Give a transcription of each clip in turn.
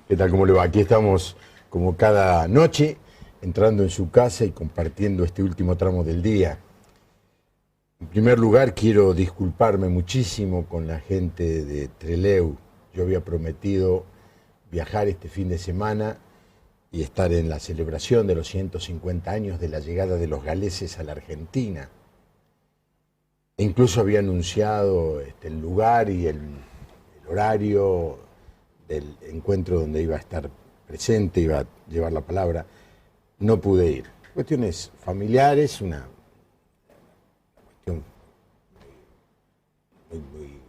¿Qué tal? ¿Cómo le va? Aquí estamos como cada noche, entrando en su casa y compartiendo este último tramo del día. En primer lugar, quiero disculparme muchísimo con la gente de Trelew. Yo había prometido viajar este fin de semana y estar en la celebración de los 150 años de la llegada de los galeses a la Argentina. E incluso había anunciado el lugar y el horario del encuentro donde iba a estar presente, iba a llevar la palabra. No pude ir. Cuestiones familiares, una cuestión muy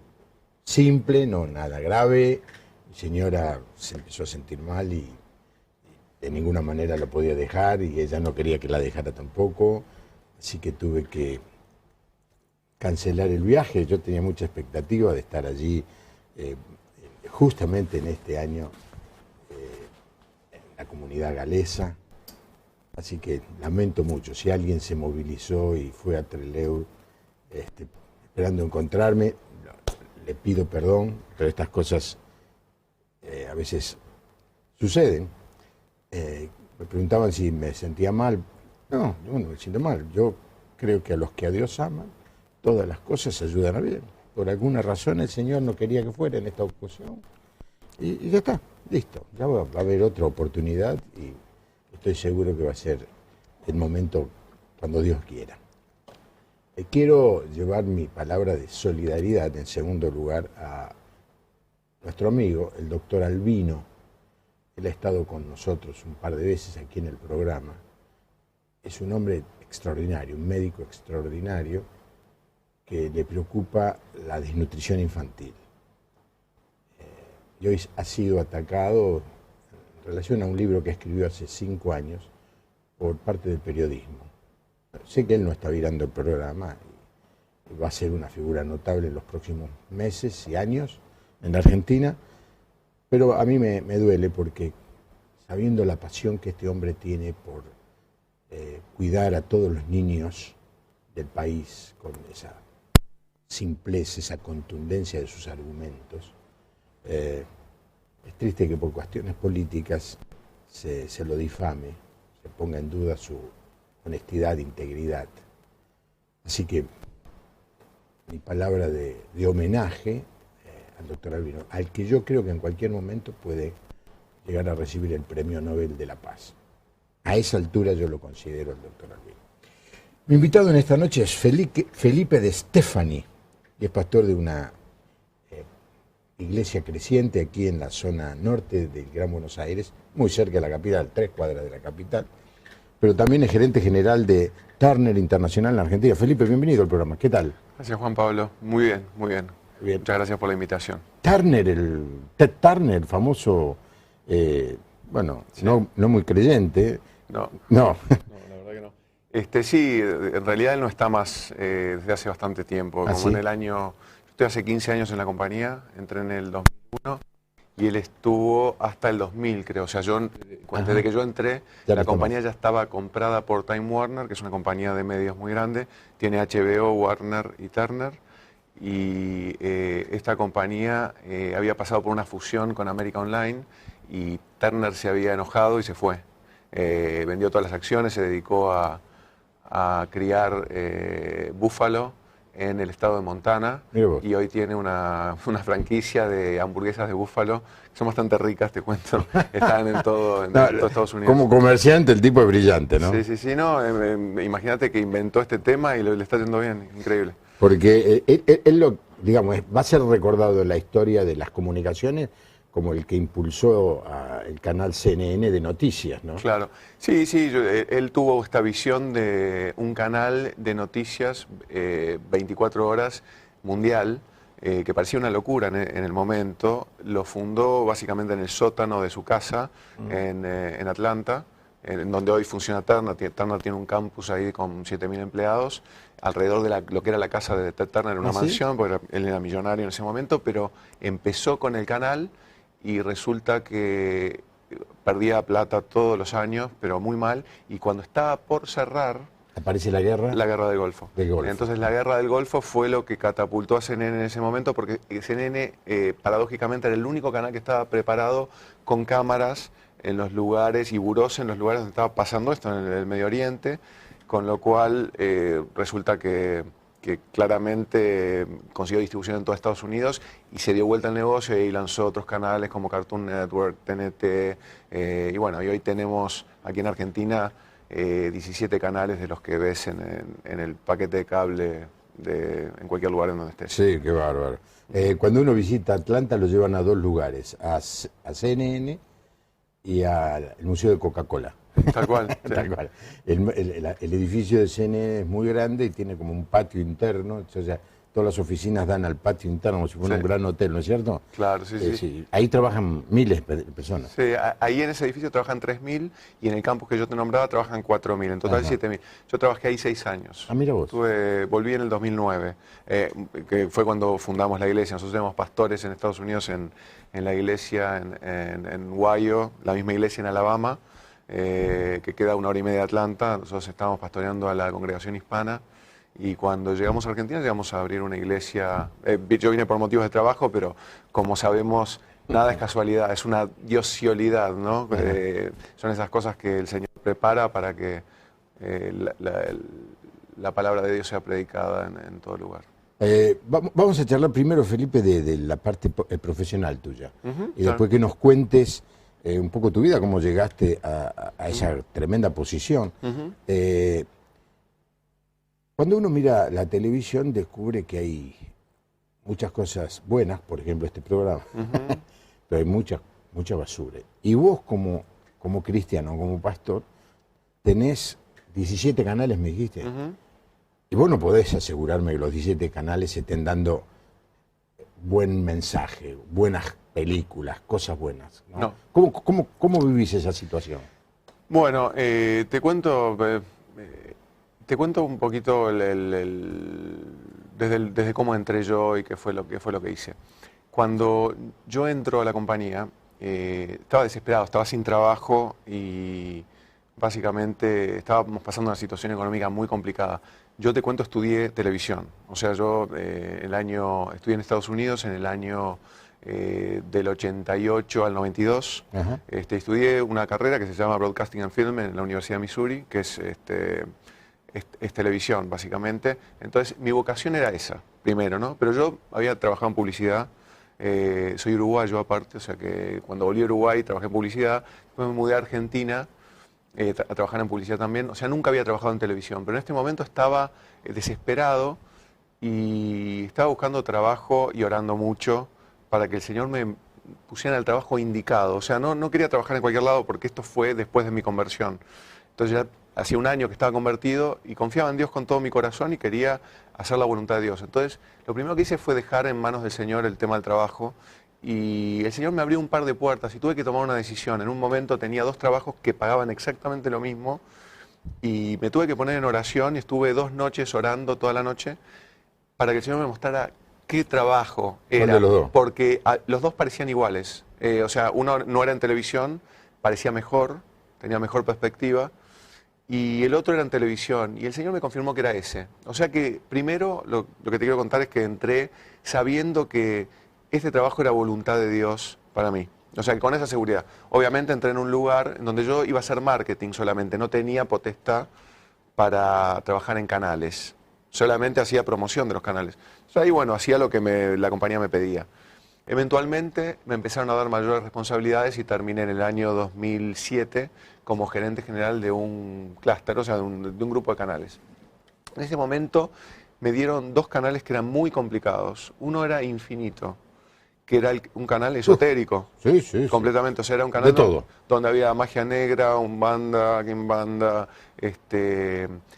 simple, no nada grave. Mi señora se empezó a sentir mal y de ninguna manera lo podía dejar y ella no quería que la dejara tampoco, así que tuve que cancelar el viaje. Yo tenía mucha expectativa de estar allí justamente en este año en la comunidad galesa, así que lamento mucho. Si alguien se movilizó y fue a Trelew esperando encontrarme, le pido perdón, pero estas cosas a veces suceden. Me preguntaban si me sentía mal. No, yo no me siento mal. Yo creo que a los que a Dios aman, todas las cosas ayudan a bien. Por alguna razón el Señor no quería que fuera en esta ocasión. Y ya está, listo. Ya va a haber otra oportunidad y estoy seguro que va a ser el momento cuando Dios quiera. Quiero llevar mi palabra de solidaridad, en segundo lugar, a nuestro amigo, el doctor Albino. Él ha estado con nosotros un par de veces aquí en el programa. Es un hombre extraordinario, un médico extraordinario, que le preocupa la desnutrición infantil. Y hoy ha sido atacado en relación a un libro que escribió hace 5 años por parte del periodismo. Sé que él no está virando el programa y va a ser una figura notable en los próximos meses y años en la Argentina, pero a mí me duele porque, sabiendo la pasión que este hombre tiene por cuidar a todos los niños del país, con esa simpleza, esa contundencia de sus argumentos, es triste que por cuestiones políticas se lo difame, se ponga en duda su honestidad e integridad. Así que mi palabra de homenaje al doctor Albino, al que yo creo que en cualquier momento puede llegar a recibir el Premio Nobel de la Paz. A esa altura yo lo considero el doctor Albino. Mi invitado en esta noche es Felipe de Stefani, y es pastor de una iglesia creciente aquí en la zona norte del Gran Buenos Aires, muy cerca de la capital, 3 cuadras de la capital, pero también es gerente general de Turner Internacional en Argentina. Felipe, bienvenido al programa. ¿Qué tal? Gracias, Juan Pablo. Muy bien, muy bien. Bien. Muchas gracias por la invitación. Turner, Ted Turner, famoso, bueno, sí. no muy creyente. No, la verdad que no. Sí, en realidad él no está más desde hace bastante tiempo. ¿Ah, como sí? en el año, yo estoy hace 15 años en la compañía, entré en el 2001 y él estuvo hasta el 2000, creo. O sea, desde que yo entré, la compañía ya estaba comprada por Time Warner, que es una compañía de medios muy grande. Tiene HBO, Warner y Turner. Y esta compañía había pasado por una fusión con América Online y Turner se había enojado y se fue. Vendió todas las acciones, se dedicó a criar búfalo en el estado de Montana y hoy tiene una franquicia de hamburguesas de búfalo que son bastante ricas, te cuento. Están en todo Estados Unidos. Como comerciante el tipo es brillante, ¿no? Sí, no, imagínate que inventó este tema y le está yendo bien, increíble. Porque él digamos, va a ser recordado en la historia de las comunicaciones como el que impulsó el canal CNN de noticias, ¿no? Claro, sí, él tuvo esta visión de un canal de noticias 24 horas mundial, que parecía una locura en el momento. Lo fundó básicamente en el sótano de su casa en Atlanta, en donde hoy funciona Turner. Turner tiene un campus ahí con 7.000 empleados. Alrededor de lo que era la casa de Ted Turner era una mansión, porque él era millonario en ese momento, pero empezó con el canal y resulta que perdía plata todos los años, pero muy mal, y cuando estaba por cerrar, aparece la guerra. La guerra del Golfo. Entonces la guerra del Golfo fue lo que catapultó a CNN en ese momento, porque CNN paradójicamente era el único canal que estaba preparado con cámaras en los lugares y burós en los lugares donde estaba pasando esto, en el Medio Oriente, con lo cual resulta que claramente consiguió distribución en todo Estados Unidos y se dio vuelta al negocio y lanzó otros canales como Cartoon Network, TNT, y bueno, y hoy tenemos aquí en Argentina 17 canales de los que ves en el paquete de cable en cualquier lugar en donde estés. Sí, qué bárbaro. Cuando uno visita Atlanta lo llevan a dos lugares, a CNN y al Museo de Coca-Cola. Tal cual. Sí. Tal cual. El edificio de CNN es muy grande y tiene como un patio interno, o sea, todas las oficinas dan al patio interno como si fuera un gran hotel, ¿no es cierto? Claro, sí, sí. Ahí trabajan miles de personas. Sí, ahí en ese edificio trabajan 3.000 y en el campus que yo te nombraba trabajan 4.000, en total 7.000. Yo trabajé ahí 6 años. Ah, mira vos. Volví en el 2009, que fue cuando fundamos la iglesia. Nosotros éramos pastores en Estados Unidos en la iglesia en Wyo, la misma iglesia en Alabama, que queda a 1 hora y media de Atlanta. Nosotros estábamos pastoreando a la congregación hispana y cuando llegamos a Argentina llegamos a abrir una iglesia. Yo vine por motivos de trabajo, pero como sabemos, nada es casualidad, es una diosiolidad, ¿no? Son esas cosas que el Señor prepara para que la palabra de Dios sea predicada en todo lugar. Vamos a charlar primero, Felipe, de la parte profesional tuya. Y después claro. que nos cuentes un poco tu vida, cómo llegaste a esa tremenda posición. Cuando uno mira la televisión descubre que hay muchas cosas buenas, por ejemplo este programa, pero hay mucha basura. Y vos como cristiano, como pastor, tenés 17 canales, me dijiste. Y vos no podés asegurarme que los 17 canales estén dando buen mensaje, buenas películas, cosas buenas, ¿no? ¿Cómo vivís esa situación? Bueno, te cuento un poquito desde cómo entré yo y qué fue lo que hice. Cuando yo entro a la compañía, estaba desesperado, estaba sin trabajo y básicamente estábamos pasando una situación económica muy complicada. Yo te cuento, estudié televisión. O sea, yo estudié en Estados Unidos en el año del 88 al 92. Estudié una carrera que se llama Broadcasting and Film en la Universidad de Missouri, que es televisión, básicamente. Entonces, mi vocación era esa, primero, ¿no? Pero yo había trabajado en publicidad. Soy uruguayo aparte, o sea que cuando volví a Uruguay trabajé en publicidad. Después me mudé a Argentina a trabajar en publicidad también. O sea, nunca había trabajado en televisión, pero en este momento estaba desesperado y estaba buscando trabajo y orando mucho para que el Señor me pusiera en el trabajo indicado. O sea, no quería trabajar en cualquier lado porque esto fue después de mi conversión. Entonces ya hacía un año que estaba convertido y confiaba en Dios con todo mi corazón y quería hacer la voluntad de Dios. Entonces, lo primero que hice fue dejar en manos del Señor el tema del trabajo y el Señor me abrió un par de puertas y tuve que tomar una decisión. En un momento tenía 2 trabajos que pagaban exactamente lo mismo y me tuve que poner en oración y estuve 2 noches orando toda la noche para que el Señor me mostrara qué trabajo era. ¿Cuál de los dos? Porque los dos parecían iguales. O sea, uno no era en televisión, parecía mejor, tenía mejor perspectiva. Y el otro era en televisión, y el Señor me confirmó que era ese. O sea que primero lo que te quiero contar es que entré sabiendo que este trabajo era voluntad de Dios para mí. O sea que con esa seguridad. Obviamente entré en un lugar en donde yo iba a hacer marketing solamente, no tenía potestad para trabajar en canales. Solamente hacía promoción de los canales. O sea, ahí bueno, hacía lo que la compañía me pedía. Eventualmente me empezaron a dar mayores responsabilidades y terminé en el año 2007 como gerente general de un clúster, o sea, de un grupo de canales. En ese momento me dieron 2 canales que eran muy complicados. Uno era Infinito, que era un canal esotérico. Sí. Completamente, o sea, era un canal de todo. Donde había magia negra, umbanda, quimbanda,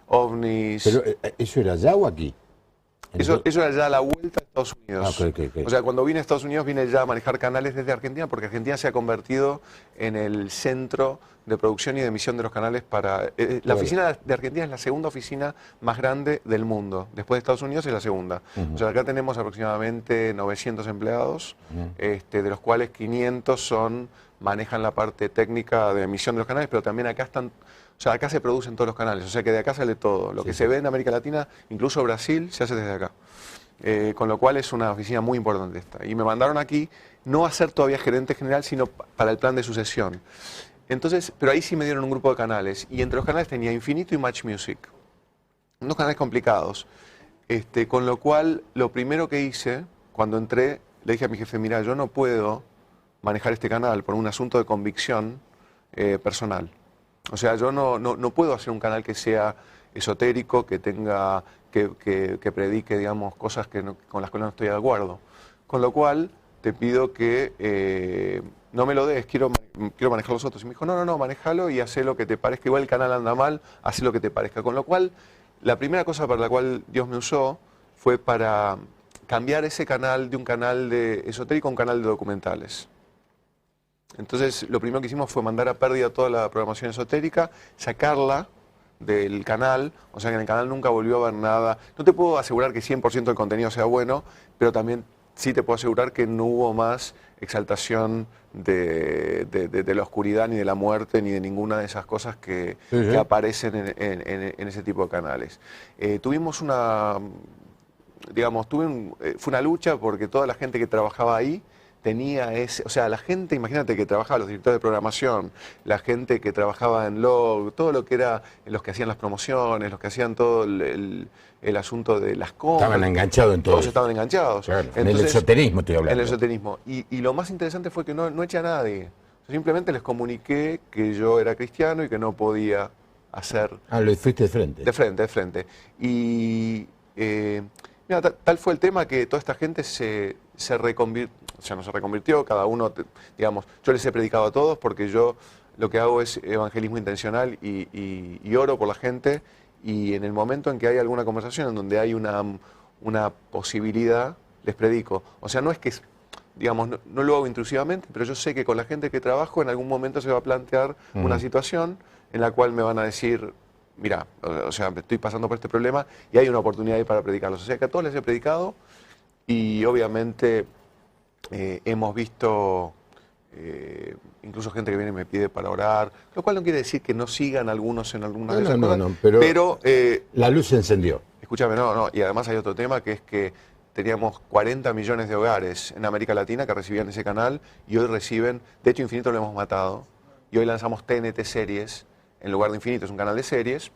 ovnis. ¿Pero eso era allá o aquí? Eso era ya a la vuelta a Estados Unidos. Okay. O sea, cuando vine a Estados Unidos vine ya a manejar canales desde Argentina porque Argentina se ha convertido en el centro de producción y de emisión de los canales para... la oficina de Argentina es la segunda oficina más grande del mundo. Después de Estados Unidos es la segunda. O sea, acá tenemos aproximadamente 900 empleados, de los cuales 500 manejan la parte técnica de emisión de los canales, pero también acá están... O sea, acá se producen todos los canales, o sea que de acá sale todo. Lo que se ve en América Latina, incluso Brasil, se hace desde acá. Con lo cual es una oficina muy importante esta. Y me mandaron aquí no a ser todavía gerente general, sino para el plan de sucesión. Entonces, pero ahí sí me dieron un grupo de canales. Y entre los canales tenía Infinito y Match Music. Unos canales complicados. Con lo cual, lo primero que hice, cuando entré, le dije a mi jefe, mira, yo no puedo manejar este canal por un asunto de convicción personal. O sea, yo no puedo hacer un canal que sea esotérico, que tenga, que predique, digamos, cosas con las cuales no estoy de acuerdo. Con lo cual, te pido que no me lo des, quiero manejar los otros. Y me dijo, no, manejalo y haz lo que te parezca. Igual el canal anda mal, haz lo que te parezca. Con lo cual, la primera cosa para la cual Dios me usó fue para cambiar ese canal de un canal de esotérico a un canal de documentales. Entonces, lo primero que hicimos fue mandar a pérdida toda la programación esotérica, sacarla del canal, o sea que en el canal nunca volvió a ver nada. No te puedo asegurar que 100% del contenido sea bueno, pero también sí te puedo asegurar que no hubo más exaltación de la oscuridad, ni de la muerte, ni de ninguna de esas cosas que aparecen en ese tipo de canales. Tuvimos una, digamos, fue una lucha porque toda la gente que trabajaba ahí tenía ese, o sea, la gente, imagínate que trabajaba, los directores de programación, la gente que trabajaba en log, todo lo que era, los que hacían las promociones, los que hacían todo el asunto de las compras. Estaban enganchados en todo. Todos estaban enganchados. Claro, en el esoterismo estoy hablando. En el esoterismo. Y lo más interesante fue que no eché a nadie. Simplemente les comuniqué que yo era cristiano y que no podía hacer... Ah, lo fuiste de frente. De frente. Y mira, tal fue el tema que toda esta gente se reconvirtió. O sea, no se reconvirtió, cada uno, digamos, yo les he predicado a todos porque yo lo que hago es evangelismo intencional y oro por la gente, y en el momento en que hay alguna conversación en donde hay una posibilidad, les predico. O sea, no es que, digamos, no lo hago intrusivamente, pero yo sé que con la gente que trabajo en algún momento se va a plantear una situación en la cual me van a decir, mira, o sea, estoy pasando por este problema y hay una oportunidad ahí para predicarlos. O sea, que a todos les he predicado y obviamente... hemos visto incluso gente que viene y me pide para orar, lo cual no quiere decir que no sigan algunos en algunas de esas cosas. No, pero la luz se encendió. Escúchame, y además hay otro tema que es que teníamos 40 millones de hogares en América Latina que recibían ese canal y hoy reciben, de hecho Infinito lo hemos matado, y hoy lanzamos TNT Series en lugar de Infinito, es un canal de series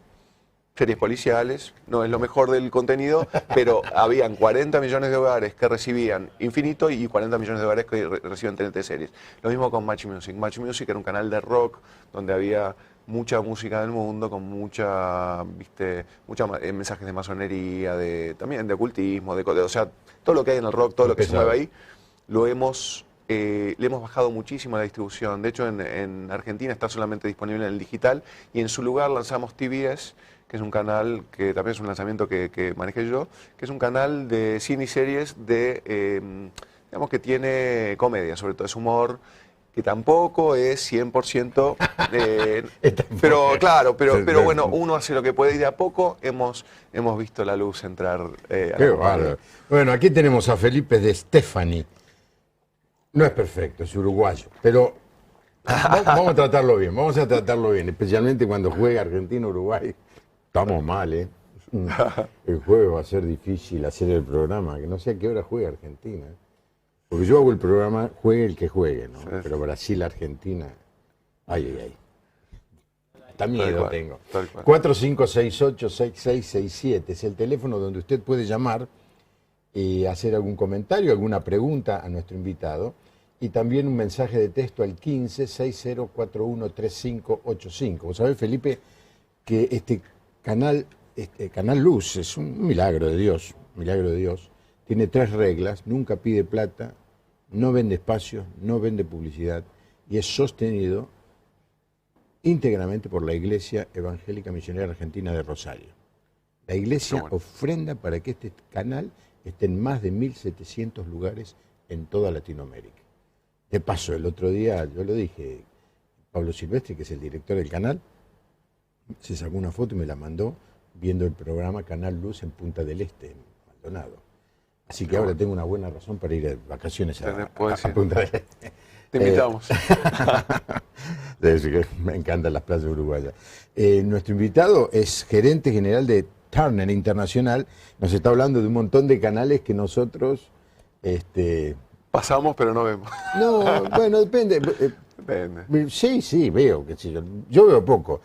policiales, no es lo mejor del contenido, pero habían 40 millones de hogares que recibían Infinito y 40 millones de hogares que reciben TNT Series. Lo mismo con Match Music. Match Music era un canal de rock donde había mucha música del mundo, con mucha mensajes de masonería, también de ocultismo, o sea, todo lo que hay en el rock, todo lo que se mueve ahí, le hemos bajado muchísimo la distribución. De hecho, en Argentina está solamente disponible en el digital y en su lugar lanzamos TBS, que es un canal que también es un lanzamiento que manejé yo, que es un canal de cine y series digamos que tiene comedia, sobre todo es humor, que tampoco es 100%, pero claro, pero bueno, uno hace lo que puede y de a poco hemos visto la luz entrar. Qué bárbaro. Bueno, aquí tenemos a Felipe de Stefani. No es perfecto, es uruguayo, pero vamos a tratarlo bien, especialmente cuando juega Argentina-Uruguay. Estamos mal, ¿eh? El jueves va a ser difícil hacer el programa, que no sé a qué hora juega Argentina. Porque yo hago el programa, juegue el que juegue, ¿no? Sí. Pero Brasil-Argentina, ay. Hasta miedo tengo. 4568-6667 es el teléfono donde usted puede llamar y hacer algún comentario, alguna pregunta a nuestro invitado. Y también un mensaje de texto al 1560413585. Vos sabés, Felipe, que este Canal Luz es un milagro de Dios, tiene 3 reglas: nunca pide plata, no vende espacios, no vende publicidad, y es sostenido íntegramente por la Iglesia Evangélica Misionera Argentina de Rosario. La Iglesia ofrenda para que este canal esté en más de 1.700 lugares en toda Latinoamérica. De paso, el otro día, yo lo dije, Pablo Silvestre, que es el director del canal, se sacó una foto y me la mandó viendo el programa Canal Luz en Punta del Este, en Maldonado. Así que ahora tengo una buena razón para ir de vacaciones a Punta del Este. Te invitamos. Me encantan las playas uruguayas. Nuestro invitado es gerente general de Turner Internacional. Nos está hablando de un montón de canales que nosotros... pasamos, pero no vemos. No, bueno, depende. Depende. Sí, veo, qué sé yo. Yo veo poco.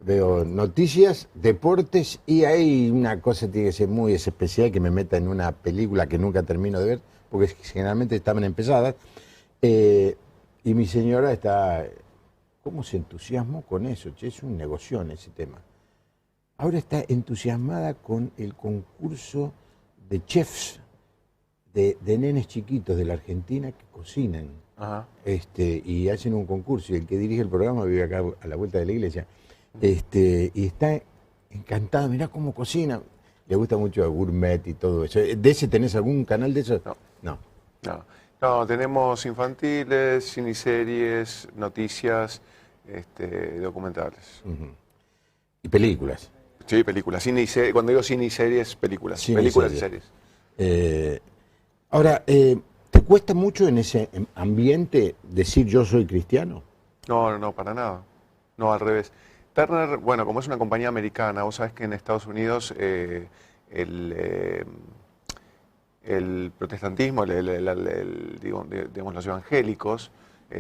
Veo noticias, deportes y hay una cosa que tiene que ser muy especial que me meta en una película que nunca termino de ver, porque generalmente estaban empezadas. Y mi señora está... ¿Cómo se entusiasmó con eso? Che, es un negoción ese tema. Ahora está entusiasmada con el concurso de chefs de nenes chiquitos de la Argentina que cocinan. Ajá. Y hacen un concurso. Y el que dirige el programa vive acá a la vuelta de la iglesia. Y está encantada, mirá cómo cocina. Le gusta mucho el gourmet y todo eso. ¿De ese tenés algún canal de eso? No, tenemos infantiles, ciniseries, noticias, documentales. ¿Y películas? Sí, películas. Cuando digo ciniseries, películas. Películas y series. Ahora, ¿te cuesta mucho en ese ambiente decir yo soy cristiano? No, para nada. No, al revés. Turner, bueno, como es una compañía americana, vos sabés que en Estados Unidos el protestantismo, digamos, los evangélicos,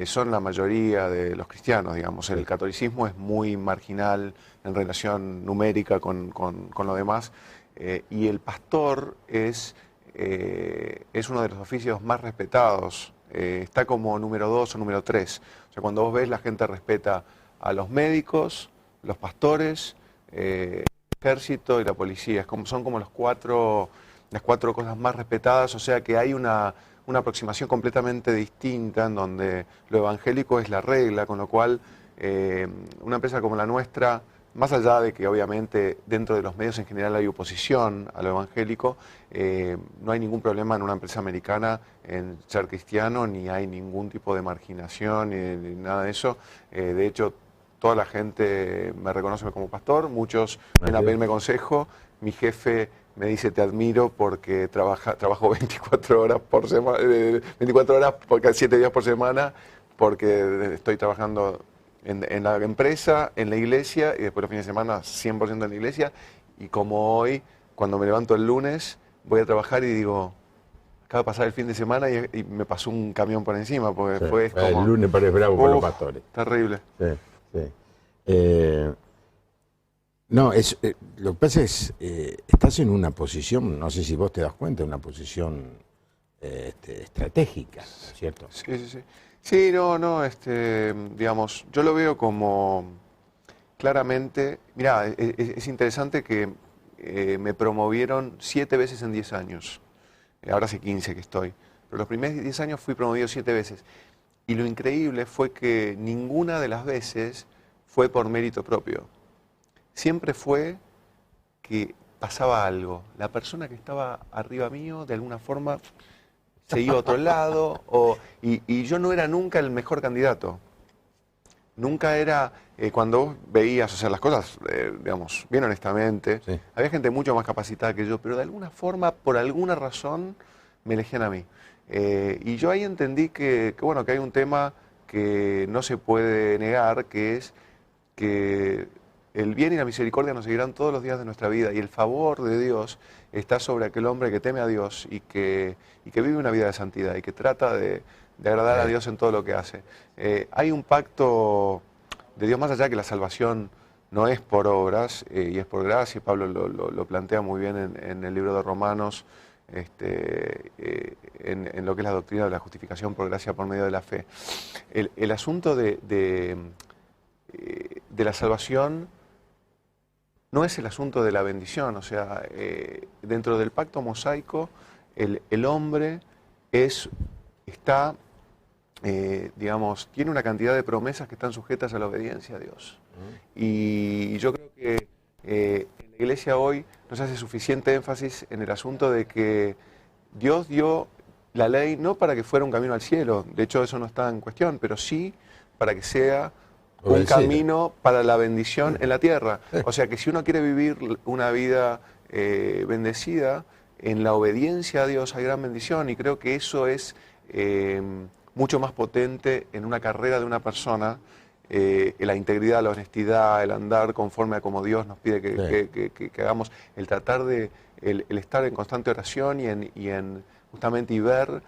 son la mayoría de los cristianos, digamos. El catolicismo es muy marginal en relación numérica con lo demás, y el pastor es uno de los oficios más respetados, está como número 2 o número 3. O sea, cuando vos ves, la gente respeta a los médicos, los pastores, el ejército y la policía. Son como las cuatro cosas más respetadas, o sea que hay una aproximación completamente distinta en donde lo evangélico es la regla, con lo cual una empresa como la nuestra, más allá de que obviamente dentro de los medios en general hay oposición a lo evangélico, no hay ningún problema en una empresa americana en ser cristiano, ni hay ningún tipo de marginación, ni nada de eso. De hecho, toda la gente me reconoce como pastor, muchos vienen a pedirme consejo. Mi jefe me dice te admiro porque trabajo 24 horas por semana, 24 horas por 7 días por semana, porque estoy trabajando en la empresa, en la iglesia, y después los fines de semana 100% en la iglesia. Y como hoy, cuando me levanto el lunes, voy a trabajar y digo, acaba de pasar el fin de semana y me pasó un camión por encima, porque fue como... El lunes parece bravo por los pastores. Terrible. Sí. No, lo que pasa es, estás en una posición, no sé si vos te das cuenta, una posición estratégica, ¿cierto? Sí. Sí, digamos, yo lo veo como claramente, mirá, es interesante que me promovieron 7 veces en 10 años, ahora hace 15 que estoy, pero los primeros 10 años fui promovido 7 veces, y lo increíble fue que ninguna de las veces fue por mérito propio. Siempre fue que pasaba algo. La persona que estaba arriba mío, de alguna forma, se iba a otro lado, y yo no era nunca el mejor candidato. Nunca era, cuando vos veías, o sea, las cosas, digamos, bien honestamente, sí. Había gente mucho más capacitada que yo, pero de alguna forma, por alguna razón, me elegían a mí. Y yo ahí entendí que hay un tema que no se puede negar, que es que el bien y la misericordia nos seguirán todos los días de nuestra vida, y el favor de Dios está sobre aquel hombre que teme a Dios y que vive una vida de santidad y que trata de agradar a Dios en todo lo que hace. Hay un pacto de Dios más allá, que la salvación no es por obras y es por gracia. Pablo lo plantea muy bien en el libro de Romanos, en lo que es la doctrina de la justificación por gracia por medio de la fe. El asunto de la salvación no es el asunto de la bendición, o sea, dentro del pacto mosaico el hombre digamos, tiene una cantidad de promesas que están sujetas a la obediencia a Dios. Y yo creo que en la iglesia hoy no se hace suficiente énfasis en el asunto de que Dios dio la ley no para que fuera un camino al cielo, de hecho eso no está en cuestión, pero sí para que sea un camino para la bendición en la tierra. O sea que si uno quiere vivir una vida bendecida, en la obediencia a Dios hay gran bendición, y creo que eso es mucho más potente en una carrera de una persona, la integridad, la honestidad, el andar conforme a como Dios nos pide que hagamos, el tratar de, el estar en constante oración y en justamente ver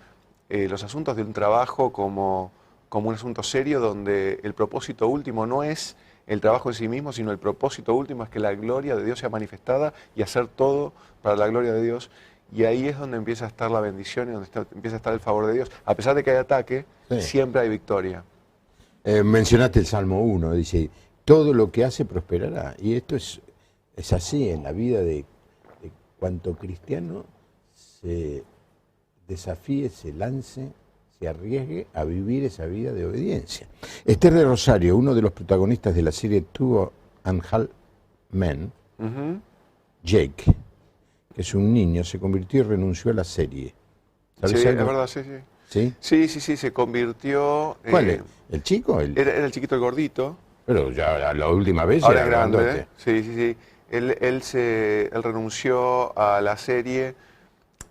los asuntos de un trabajo como un asunto serio, donde el propósito último no es el trabajo en sí mismo, sino el propósito último es que la gloria de Dios sea manifestada y hacer todo para la gloria de Dios. Y ahí es donde empieza a estar la bendición y donde empieza a estar el favor de Dios. A pesar de que hay ataque, siempre hay victoria. Mencionaste el Salmo 1, dice, todo lo que hace prosperará. Y esto es así en la vida de cuanto cristiano se desafíe, se lance, se arriesgue a vivir esa vida de obediencia. Esther de Rosario, uno de los protagonistas de la serie Two and a Half Men, Jake, que es un niño, se convirtió y renunció a la serie. ¿Sabes algo? Es verdad, sí. ¿Sí? Sí, se convirtió... ¿Cuál es? ¿El chico? Era el chiquito, el gordito. Pero ya la última vez ahora era grande, grandote. Sí. Él renunció a la serie,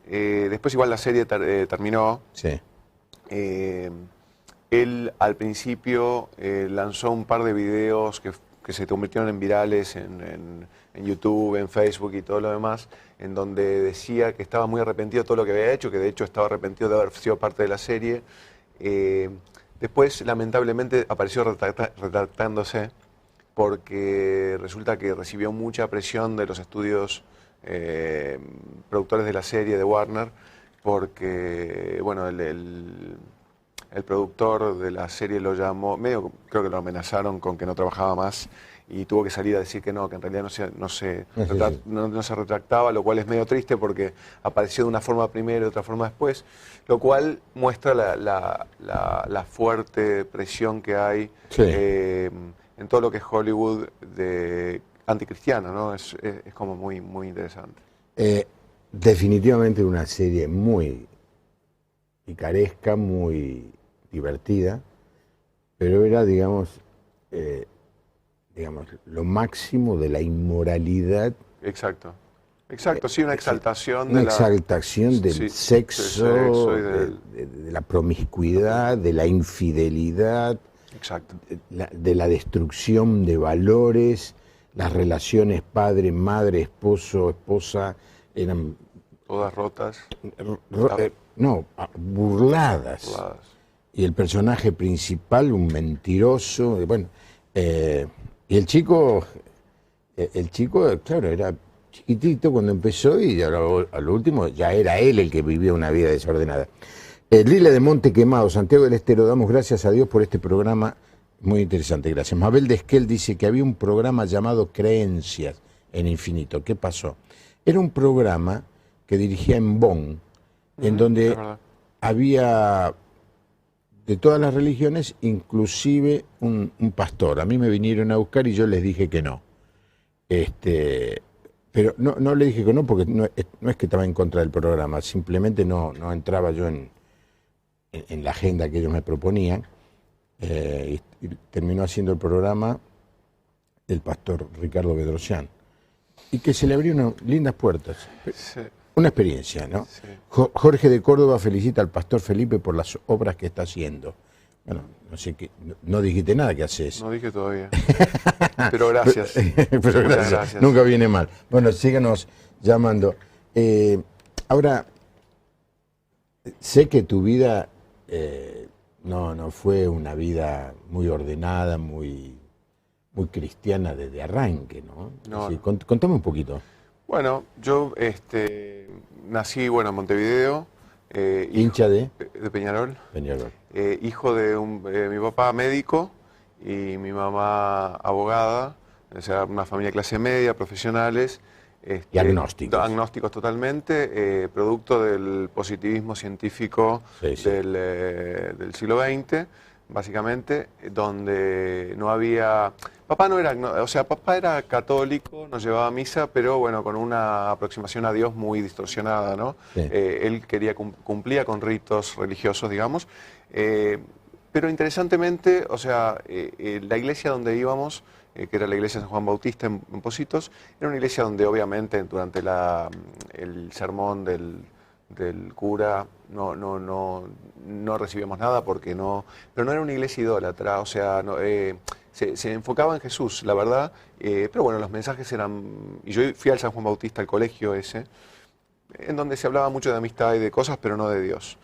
después igual la serie terminó. Sí. Él al principio lanzó un par de videos que se convirtieron en virales en YouTube, en Facebook y todo lo demás, en donde decía que estaba muy arrepentido de todo lo que había hecho, que de hecho estaba arrepentido de haber sido parte de la serie. Después, lamentablemente, apareció retractándose porque resulta que recibió mucha presión de los estudios productores de la serie de Warner, porque, bueno, el productor de la serie lo llamó, creo que lo amenazaron con que no trabajaba más, y tuvo que salir a decir que no, que en realidad no se retractaba, lo cual es medio triste porque apareció de una forma primero y de otra forma después, lo cual muestra la fuerte presión que hay en todo lo que es Hollywood de anticristiano, ¿no? Es como muy, muy interesante. Definitivamente una serie muy picaresca, muy divertida, pero era, digamos, lo máximo de la inmoralidad. Exacto, sí, una exaltación del sexo, de la promiscuidad, de la infidelidad, exacto, de la destrucción de valores, las relaciones padre, madre, esposo, esposa, eran todas rotas. Burladas. Y el personaje principal, un mentiroso, bueno, y el chico, claro, era chiquitito cuando empezó y a lo último ya era él el que vivía una vida desordenada. Lila de Monte Quemado, Santiago del Estero, damos gracias a Dios por este programa muy interesante, gracias. Mabel de Esquel dice que había un programa llamado Creencias en Infinito. ¿Qué pasó? Era un programa que dirigía en Bonn, en donde había de todas las religiones, inclusive un pastor. A mí me vinieron a buscar y yo les dije que no. Pero no le dije que no porque no es que estaba en contra del programa, simplemente no entraba yo en la agenda que ellos me proponían. Y terminó haciendo el programa el pastor Ricardo Bedrosian, y que se le abrieron lindas puertas. Sí. Una experiencia, ¿no? Sí. Jorge de Córdoba felicita al pastor Felipe por las obras que está haciendo. Bueno, no sé qué, no dijiste nada que haces. No dije todavía. Pero gracias. Pero gracias. Nunca viene mal. Bueno, síganos llamando. Ahora, sé que tu vida no fue una vida muy ordenada, muy cristiana desde arranque, ¿no? No. Sí, contame un poquito. Bueno, yo nací en Montevideo. ¿Hincha de? De Peñarol. Peñarol. Hijo de mi papá médico y mi mamá abogada, o sea, una familia clase media, profesionales. Y agnósticos. Agnósticos totalmente, producto del positivismo científico del siglo XX, básicamente, donde no había... Papá no era, o sea, papá era católico, nos llevaba a misa, pero bueno, con una aproximación a Dios muy distorsionada, ¿no? Sí. Él cumplía con ritos religiosos, digamos, pero interesantemente, o sea, la iglesia donde íbamos que era la iglesia de San Juan Bautista en Pocitos. Era una iglesia donde obviamente durante el sermón del cura no recibíamos nada porque pero no era una iglesia idólatra, o sea, se enfocaba en Jesús, la verdad, pero bueno, los mensajes eran, y yo fui al San Juan Bautista, al colegio ese, en donde se hablaba mucho de amistad y de cosas, pero no de Dios.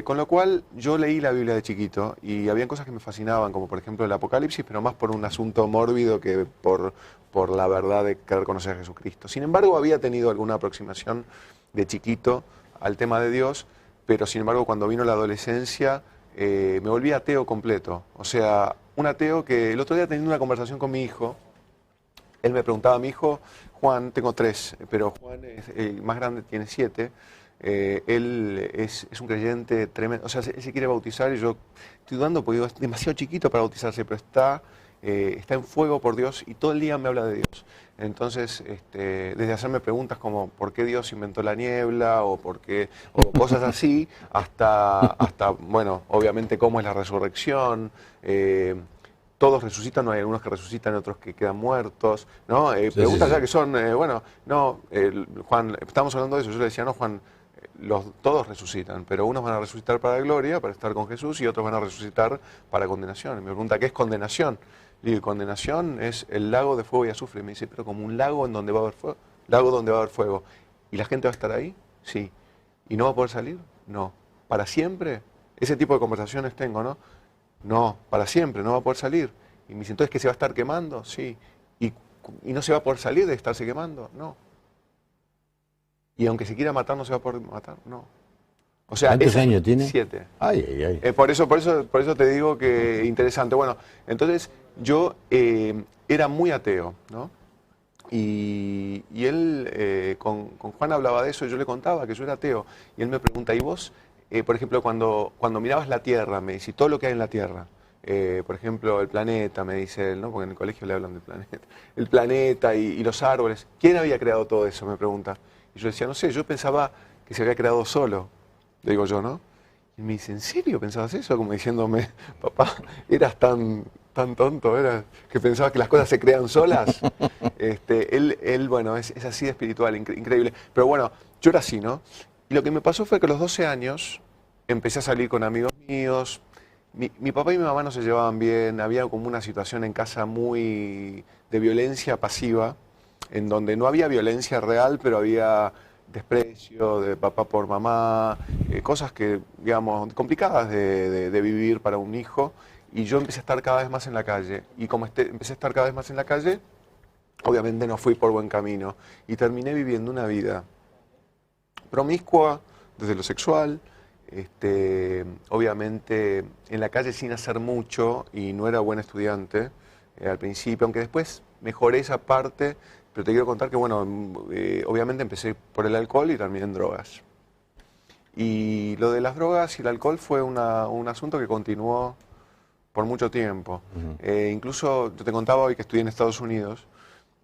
Con lo cual yo leí la Biblia de chiquito y había cosas que me fascinaban, como por ejemplo el Apocalipsis, pero más por un asunto mórbido que por la verdad de querer conocer a Jesucristo. Sin embargo, había tenido alguna aproximación de chiquito al tema de Dios, pero sin embargo cuando vino la adolescencia me volví ateo completo. O sea, un ateo que el otro día teniendo una conversación con mi hijo, él me preguntaba a mi hijo, Juan, tengo 3, pero Juan es el más grande, tiene 7. Él es un creyente tremendo, o sea, él se quiere bautizar y yo estoy dudando porque es demasiado chiquito para bautizarse, pero está en fuego por Dios y todo el día me habla de Dios. Entonces, desde hacerme preguntas como por qué Dios inventó la niebla o cosas así, hasta, bueno, obviamente cómo es la resurrección. Todos resucitan, no hay algunos que resucitan, otros que quedan muertos, ¿no? Preguntas ya que son, Juan, estamos hablando de eso, yo le decía, no, Juan, todos resucitan, pero unos van a resucitar para la gloria, para estar con Jesús, y otros van a resucitar para condenación. Y me pregunta, ¿qué es condenación? Le digo, condenación es el lago de fuego y azufre. Y me dice, pero como un lago en donde va a haber fuego, lago donde va a haber fuego. ¿Y la gente va a estar ahí? Sí. ¿Y no va a poder salir? No. ¿Para siempre? Ese tipo de conversaciones tengo, ¿no? No, para siempre, no va a poder salir. Y me dice, ¿entonces que se va a estar quemando? Sí. ¿Y no se va a poder salir de estarse quemando? No. ¿Y aunque se quiera matar, no se va a poder matar? No. O sea, ¿cuántos años tiene? 7. Ay, ay, ay. Por eso te digo que interesante. Bueno, entonces yo era muy ateo, ¿no? Y él, con Juan hablaba de eso, yo le contaba que yo era ateo. Y él me pregunta, ¿y vos? Por ejemplo, cuando mirabas la Tierra, me dice, todo lo que hay en la Tierra, por ejemplo, el planeta, me dice él, ¿no? Porque en el colegio le hablan del planeta. El planeta y los árboles. ¿Quién había creado todo eso? Me pregunta. Y yo decía, no sé, yo pensaba que se había creado solo, le digo yo, ¿no? Y me dice, ¿en serio pensabas eso? Como diciéndome, papá, eras tan tonto, eras que pensabas que las cosas se crean solas. Él bueno, es así de espiritual, increíble. Pero bueno, yo era así, ¿no? Y lo que me pasó fue que a los 12 años empecé a salir con amigos míos. Mi papá y mi mamá no se llevaban bien, había como una situación en casa muy de violencia pasiva, en donde no había violencia real, pero había desprecio de papá por mamá, cosas que, digamos, complicadas de vivir para un hijo. Y yo empecé a estar cada vez más en la calle. Y como empecé a estar cada vez más en la calle, obviamente no fui por buen camino. Y terminé viviendo una vida promiscua, desde lo sexual, obviamente en la calle sin hacer mucho y no era buen estudiante al principio, aunque después mejoré esa parte, pero te quiero contar que bueno, obviamente empecé por el alcohol y terminé en drogas. Y lo de las drogas y el alcohol fue un asunto que continuó por mucho tiempo. Incluso yo te contaba hoy que estudié en Estados Unidos.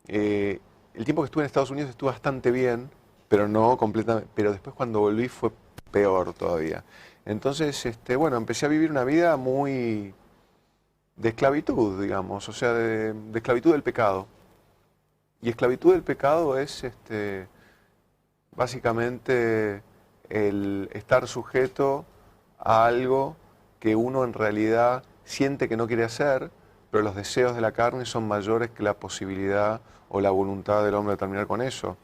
El tiempo que estuve en Estados Unidos estuve bastante bien, pero no completamente, pero después cuando volví fue peor todavía. Entonces, bueno, empecé a vivir una vida muy de esclavitud, digamos, o sea, de esclavitud del pecado. Y esclavitud del pecado es básicamente el estar sujeto a algo que uno en realidad siente que no quiere hacer, pero los deseos de la carne son mayores que la posibilidad o la voluntad del hombre de terminar con eso.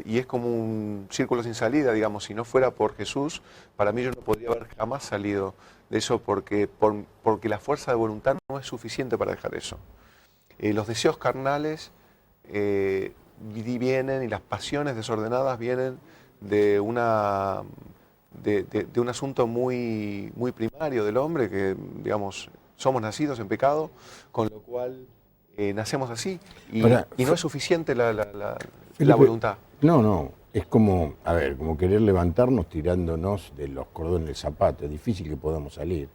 Y es como un círculo sin salida, digamos. Si no fuera por Jesús, para mí yo no podría haber jamás salido de eso porque la fuerza de voluntad no es suficiente para dejar eso. Los deseos carnales vienen y las pasiones desordenadas vienen de un asunto muy, muy primario del hombre, que digamos somos nacidos en pecado, con lo cual nacemos así y no es suficiente la voluntad. No, es como, a ver, como querer levantarnos tirándonos de los cordones del zapato, es difícil que podamos salir.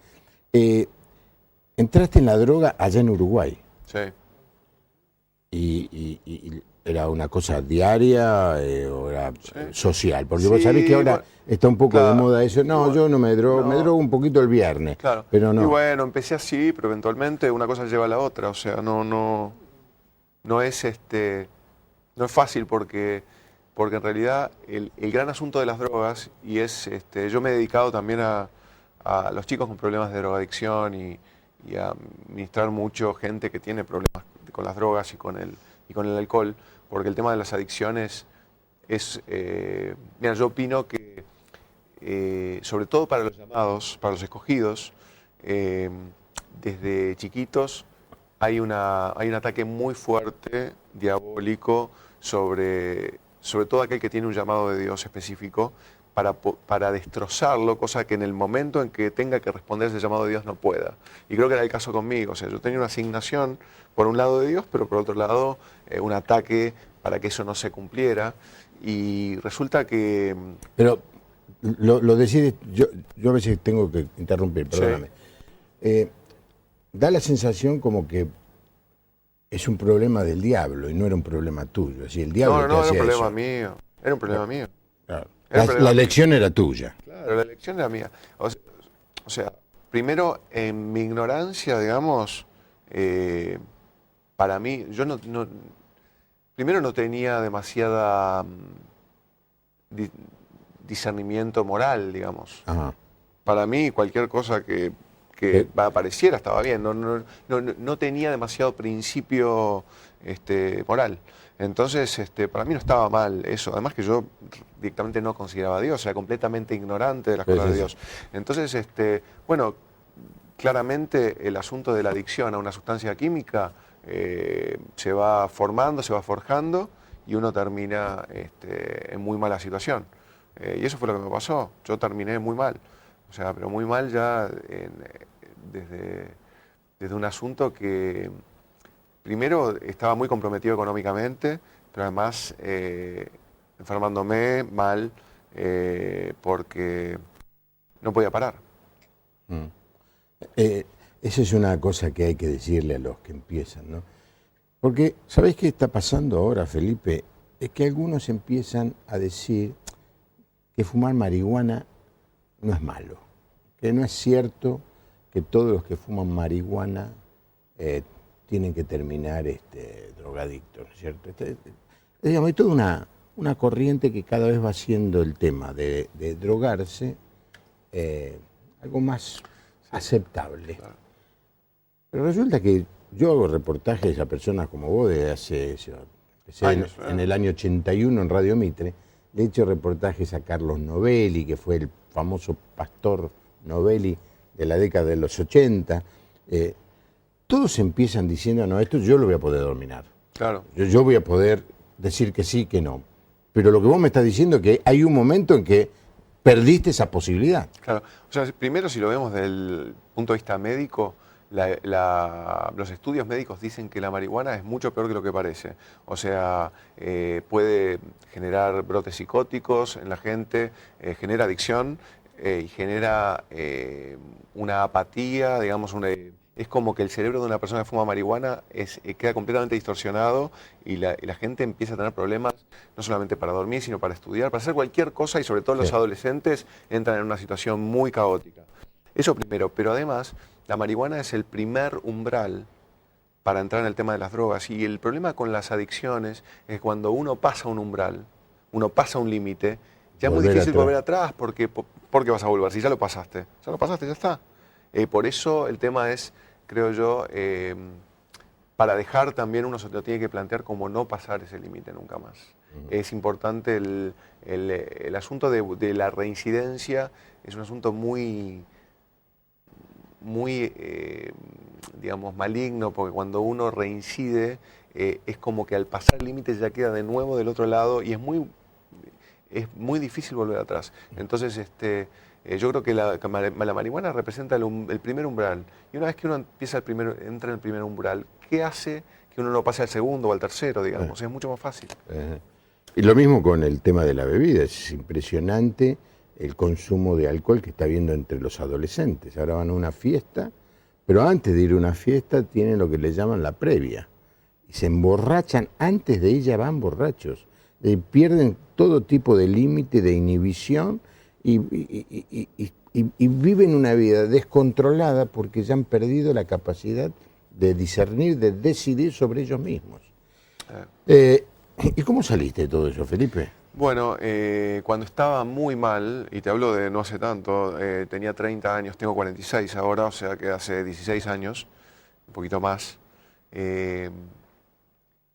Entraste en la droga allá en Uruguay. Sí. Y era una cosa diaria o era social? Porque Sí, vos sabés que ahora está un poco claro, de moda eso. No, yo no me drogo, me drogo un poquito el viernes, claro. pero no. Y bueno, empecé así, pero eventualmente una cosa lleva a la otra. O sea, no es no es fácil porque en realidad el gran asunto de las drogas, y es yo me he dedicado también a los chicos con problemas de drogadicción y a administrar mucho gente que tiene problemas con las drogas y con el alcohol, porque el tema de las adicciones es, mira, yo opino que sobre todo para los llamados, para los escogidos, desde chiquitos hay un ataque muy fuerte, diabólico, sobre todo aquel que tiene un llamado de Dios específico, para destrozarlo, cosa que en el momento en que tenga que responder ese llamado de Dios no pueda. Y creo que era el caso conmigo. O sea, yo tenía una asignación por un lado de Dios, pero por otro lado un ataque para que eso no se cumpliera. Y resulta que... Pero lo decides, yo a veces tengo que interrumpir, perdóname. Sí. Da la sensación como que es un problema del diablo y no era un problema tuyo. Así, el diablo no, te hacía era un problema eso. mío. Era un problema mío. Claro. La elección era tuya. Claro, la elección era mía. O sea, primero, en mi ignorancia, digamos, para mí, yo primero no tenía demasiada discernimiento moral, digamos. Ajá. Para mí, cualquier cosa que apareciera estaba bien. No tenía demasiado principio moral. Entonces, para mí no estaba mal eso. Además que yo directamente no consideraba a Dios, era completamente ignorante de las cosas de Dios. Entonces, bueno, claramente el asunto de la adicción a una sustancia química se va formando, se va forjando y uno termina en muy mala situación. Y eso fue lo que me pasó. Yo terminé muy mal. O sea, pero muy mal ya desde un asunto que... Primero, estaba muy comprometido económicamente, pero además enfermándome mal porque no podía parar. Esa es una cosa que hay que decirle a los que empiezan, ¿no? Porque, ¿sabés qué está pasando ahora, Felipe? Es que algunos empiezan a decir que fumar marihuana no es malo, que no es cierto que todos los que fuman marihuana tienen que terminar drogadictos, ¿no es cierto? Digamos, hay toda una corriente que cada vez va haciendo el tema de drogarse algo más aceptable. Claro. Pero resulta que yo hago reportajes a personas como vos desde hace años, en el año 81 en Radio Mitre. Le he hecho reportajes a Carlos Novelli, que fue el famoso pastor Novelli de la década de los 80. Todos empiezan diciendo, no, esto yo lo voy a poder dominar. Claro. Yo voy a poder decir que sí, que no. Pero lo que vos me estás diciendo es que hay un momento en que perdiste esa posibilidad. Claro. O sea, primero, si lo vemos desde el punto de vista médico, los estudios médicos dicen que la marihuana es mucho peor que lo que parece. O sea, puede generar brotes psicóticos en la gente, genera adicción y genera una apatía, digamos, es como que el cerebro de una persona que fuma marihuana queda completamente distorsionado y la gente empieza a tener problemas no solamente para dormir, sino para estudiar, para hacer cualquier cosa, y sobre todo los adolescentes entran en una situación muy caótica. Eso primero, pero además la marihuana es el primer umbral para entrar en el tema de las drogas, y el problema con las adicciones es que cuando uno pasa un umbral, uno pasa un límite, ya es muy difícil volver atrás, porque vas a volver, si ya lo pasaste, ya está. Por eso el tema es, creo yo, para dejar también uno se lo tiene que plantear como no pasar ese límite nunca más. Es importante el asunto de la reincidencia, es un asunto muy digamos, maligno, porque cuando uno reincide es como que al pasar el límite ya queda de nuevo del otro lado y es muy difícil volver atrás. Entonces, yo creo que la marihuana representa el primer umbral. Y una vez que uno entra en el primer umbral, ¿qué hace que uno no pase al segundo o al tercero, digamos? Es mucho más fácil. Y lo mismo con el tema de la bebida. Es impresionante el consumo de alcohol que está habiendo entre los adolescentes. Ahora van a una fiesta, pero antes de ir a una fiesta tienen lo que le llaman la previa. Y se emborrachan, antes de ella van borrachos, pierden todo tipo de límite, de inhibición y viven una vida descontrolada porque ya han perdido la capacidad de discernir, de decidir sobre ellos mismos. ¿Y cómo saliste de todo eso, Felipe? Bueno, cuando estaba muy mal, y te hablo de no hace tanto, tenía 30 años, tengo 46 ahora, o sea que hace 16 años, un poquito más,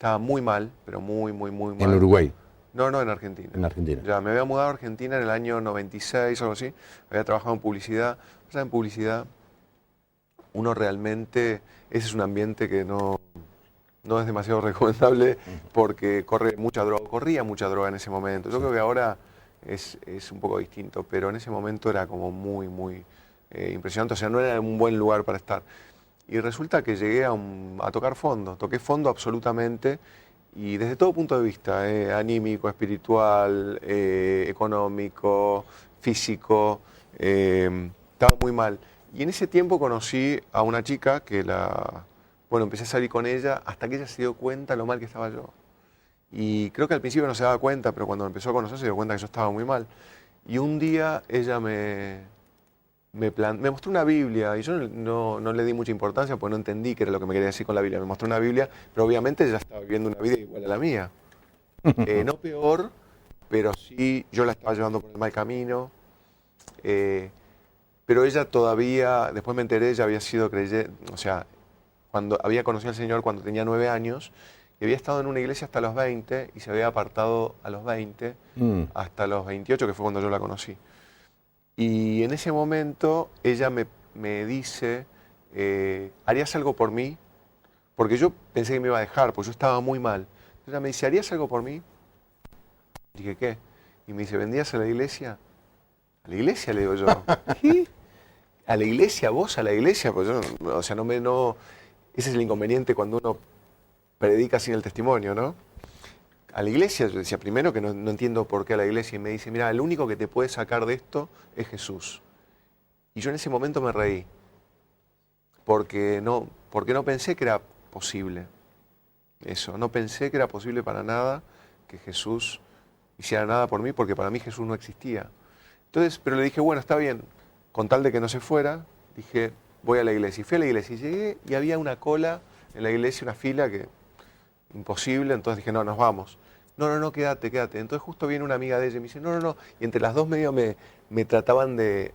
estaba muy mal, pero muy mal. ¿En Uruguay? No, en Argentina. En Argentina. Ya, me había mudado a Argentina en el año 96 o algo así, había trabajado en publicidad. O sea, en publicidad, uno realmente, ese es un ambiente que no es demasiado recomendable porque corría mucha droga en ese momento. Yo creo que ahora es un poco distinto, pero en ese momento era como muy impresionante, o sea, no era un buen lugar para estar. Y resulta que llegué a tocar fondo, toqué fondo absolutamente, y desde todo punto de vista, anímico, espiritual, económico, físico, estaba muy mal. Y en ese tiempo conocí a una chica que empecé a salir con ella hasta que ella se dio cuenta lo mal que estaba yo. Y creo que al principio no se daba cuenta, pero cuando me empezó a conocer se dio cuenta que yo estaba muy mal. Y un día ella me mostró una Biblia, y yo no le di mucha importancia porque no entendí qué era lo que me quería decir con la Biblia. Me mostró una Biblia, pero obviamente ella estaba viviendo una vida igual a la mía. No peor, pero sí yo la estaba llevando por el mal camino. Pero ella todavía, después me enteré, ella había sido creyente, o sea, cuando había conocido al Señor cuando tenía 9 años, y había estado en una iglesia hasta los 20, y se había apartado a los 20 hasta los 28, que fue cuando yo la conocí. Y en ese momento ella me dice, ¿harías algo por mí? Porque yo pensé que me iba a dejar, porque yo estaba muy mal. Entonces ella me dice, ¿harías algo por mí? Dije, ¿qué? Y me dice, ¿vendrías a la iglesia? ¿A la iglesia? Le digo yo. ¿Qué? ¿A la iglesia? ¿Vos a la iglesia? Pues yo, o sea, ese es el inconveniente cuando uno predica sin el testimonio, ¿no? A la iglesia, yo decía primero que no entiendo por qué a la iglesia, y me dice, mira, el único que te puede sacar de esto es Jesús. Y yo en ese momento me reí, porque no pensé que era posible eso, no pensé que era posible para nada que Jesús hiciera nada por mí, porque para mí Jesús no existía. Entonces, pero le dije, bueno, está bien, con tal de que no se fuera, dije, voy a la iglesia. Y fui a la iglesia y llegué y había una cola en la iglesia, una fila que imposible, entonces dije, no, nos vamos. No, quédate. Entonces justo viene una amiga de ella y me dice, no. Y entre las dos medio me trataban de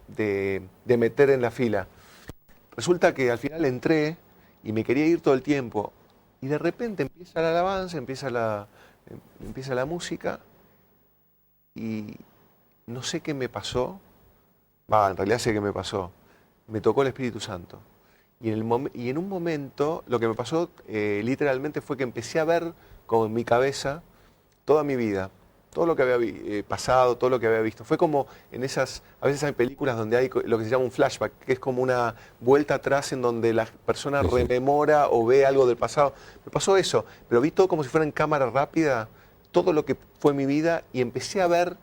meter en la fila. Resulta que al final entré y me quería ir todo el tiempo. Y de repente empieza la alabanza, empieza la música, y no sé qué me pasó. En realidad sé qué me pasó. Me tocó el Espíritu Santo. Y en un momento lo que me pasó literalmente fue que empecé a ver como en mi cabeza toda mi vida, todo lo que había pasado, todo lo que había visto. Fue como a veces hay películas donde hay lo que se llama un flashback, que es como una vuelta atrás en donde la persona rememora o ve algo del pasado. Me pasó eso, pero vi todo como si fuera en cámara rápida, todo lo que fue mi vida, y empecé a ver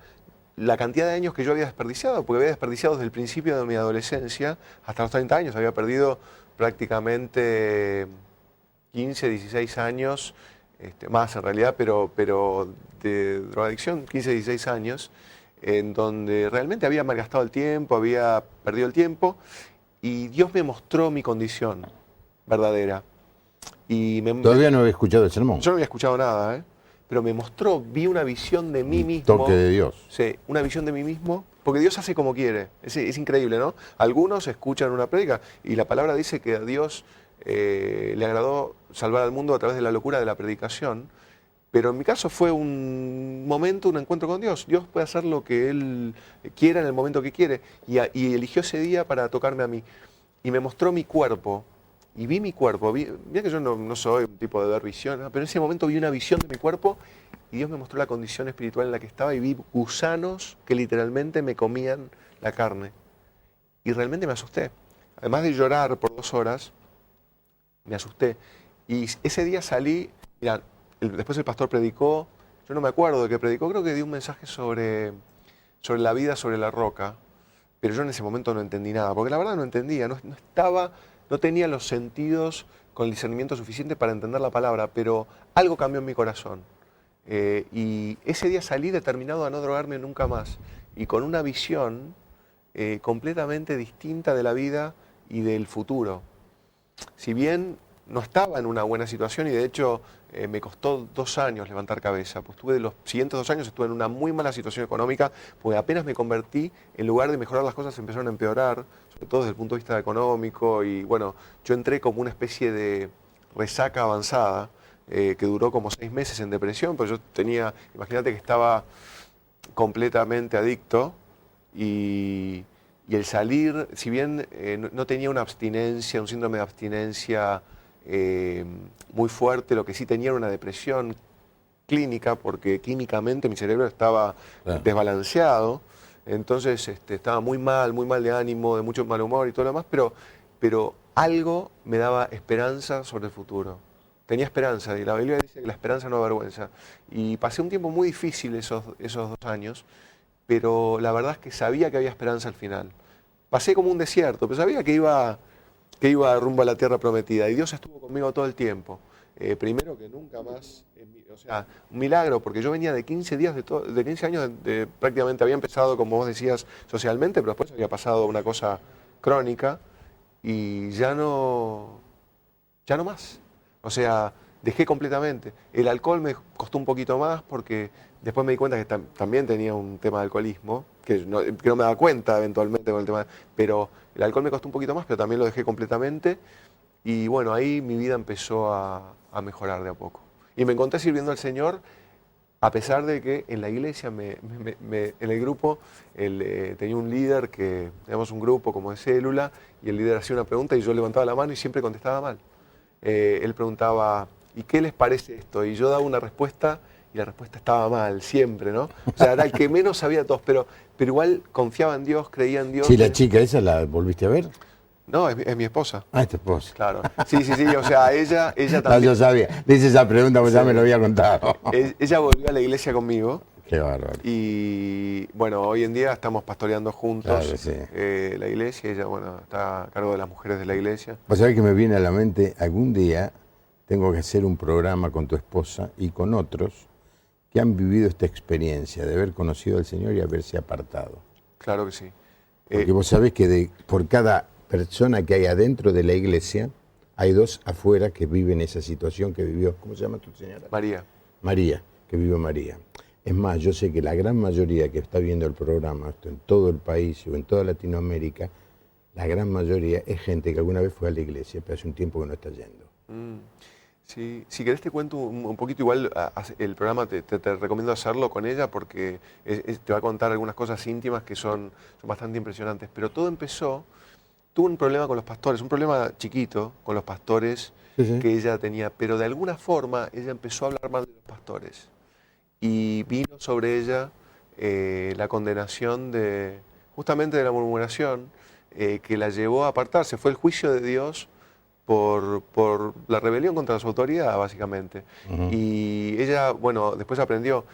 la cantidad de años que yo había desperdiciado, porque había desperdiciado desde el principio de mi adolescencia hasta los 30 años, había perdido prácticamente 15, 16 años, más en realidad, pero de drogadicción, 15, 16 años, en donde realmente había malgastado el tiempo, había perdido el tiempo, y Dios me mostró mi condición verdadera. Todavía no había escuchado el sermón. Yo no había escuchado nada, pero me mostró, vi una visión de mí mismo. Toque de Dios. Sí, una visión de mí mismo, porque Dios hace como quiere, es increíble, ¿no? Algunos escuchan una prédica y la palabra dice que a Dios le agradó salvar al mundo a través de la locura de la predicación, pero en mi caso fue un momento, un encuentro con Dios. Dios puede hacer lo que Él quiera en el momento que quiere, y eligió ese día para tocarme a mí, y me mostró mi cuerpo. Y vi mi cuerpo, mira que yo no soy un tipo de ver visión, ¿no? Pero en ese momento vi una visión de mi cuerpo y Dios me mostró la condición espiritual en la que estaba, y vi gusanos que literalmente me comían la carne. Y realmente me asusté. Además de llorar por 2 horas, me asusté. Y ese día salí, mira, después el pastor predicó, yo no me acuerdo de qué predicó, creo que dio un mensaje sobre la vida sobre la roca, pero yo en ese momento no entendí nada, porque la verdad no entendía, no tenía los sentidos con el discernimiento suficiente para entender la palabra, pero algo cambió en mi corazón. Y ese día salí determinado a no drogarme nunca más y con una visión completamente distinta de la vida y del futuro. Si bien no estaba en una buena situación y de hecho me costó 2 años levantar cabeza, pues los siguientes 2 años estuve en una muy mala situación económica, porque apenas me convertí, en lugar de mejorar las cosas empezaron a empeorar, sobre todo desde el punto de vista económico, y bueno, yo entré como una especie de resaca avanzada, que duró como 6 meses en depresión, pero yo tenía, imagínate que estaba completamente adicto y el salir, si bien no tenía una abstinencia, un síndrome de abstinencia muy fuerte, lo que sí tenía era una depresión clínica, porque químicamente mi cerebro estaba desbalanceado, entonces estaba muy mal de ánimo, de mucho mal humor y todo lo demás, pero algo me daba esperanza sobre el futuro. Tenía esperanza, y la Biblia dice que la esperanza no avergüenza. Y pasé un tiempo muy difícil esos 2 años, pero la verdad es que sabía que había esperanza al final. Pasé como un desierto, pero sabía que iba rumbo a la tierra prometida, y Dios estuvo conmigo todo el tiempo. Primero que nunca más, o sea, un milagro, porque yo venía de 15 días, de 15 años, prácticamente había empezado, como vos decías, socialmente, pero después había pasado una cosa crónica, y ya no más. O sea, dejé completamente. El alcohol me costó un poquito más porque después me di cuenta que también tenía un tema de alcoholismo, que no me daba cuenta eventualmente con el tema. Pero el alcohol me costó un poquito más, pero también lo dejé completamente. Y bueno, ahí mi vida empezó a mejorar de a poco. Y me encontré sirviendo al Señor, a pesar de que en la iglesia, en el grupo, tenía un líder que, teníamos un grupo como de célula, y el líder hacía una pregunta y yo levantaba la mano y siempre contestaba mal. Él preguntaba, ¿y qué les parece esto? Y yo daba una respuesta y la respuesta estaba mal, siempre, ¿no? O sea, era el que menos sabía de todos, pero igual confiaba en Dios, creía en Dios. Sí, la chica esa, ¿la volviste a ver? No, es mi esposa. Ah, es tu esposa. Claro. Sí, o sea, ella también. No, yo sabía. Le hice esa pregunta porque ya me lo había contado. Ella volvió a la iglesia conmigo. Qué bárbaro. Y bueno, hoy en día estamos pastoreando juntos, Claro, sí. la iglesia. Ella, bueno, está a cargo de las mujeres de la iglesia. Vos sabés que me viene a la mente, algún día tengo que hacer un programa con tu esposa y con otros que han vivido esta experiencia de haber conocido al Señor y haberse apartado. Claro que sí. Porque vos sabés que por cada persona que hay adentro de la iglesia, hay 2 afuera que viven esa situación que vivió. ¿Cómo se llama tu señora? María. María, que vivió María. Es más, yo sé que la gran mayoría que está viendo el programa, esto en todo el país o en toda Latinoamérica, la gran mayoría es gente que alguna vez fue a la iglesia, pero hace un tiempo que no está yendo. Sí, si querés te cuento un poquito, igual el programa te recomiendo hacerlo con ella porque te va a contar algunas cosas íntimas que son bastante impresionantes. Pero todo empezó, tuvo un problema con los pastores, un problema chiquito con los pastores que ella tenía, pero de alguna forma ella empezó a hablar mal de los pastores. Y vino sobre ella la condenación justamente de la murmuración, que la llevó a apartarse. Fue el juicio de Dios por la rebelión contra su autoridad, básicamente. Y ella, bueno, después aprendió.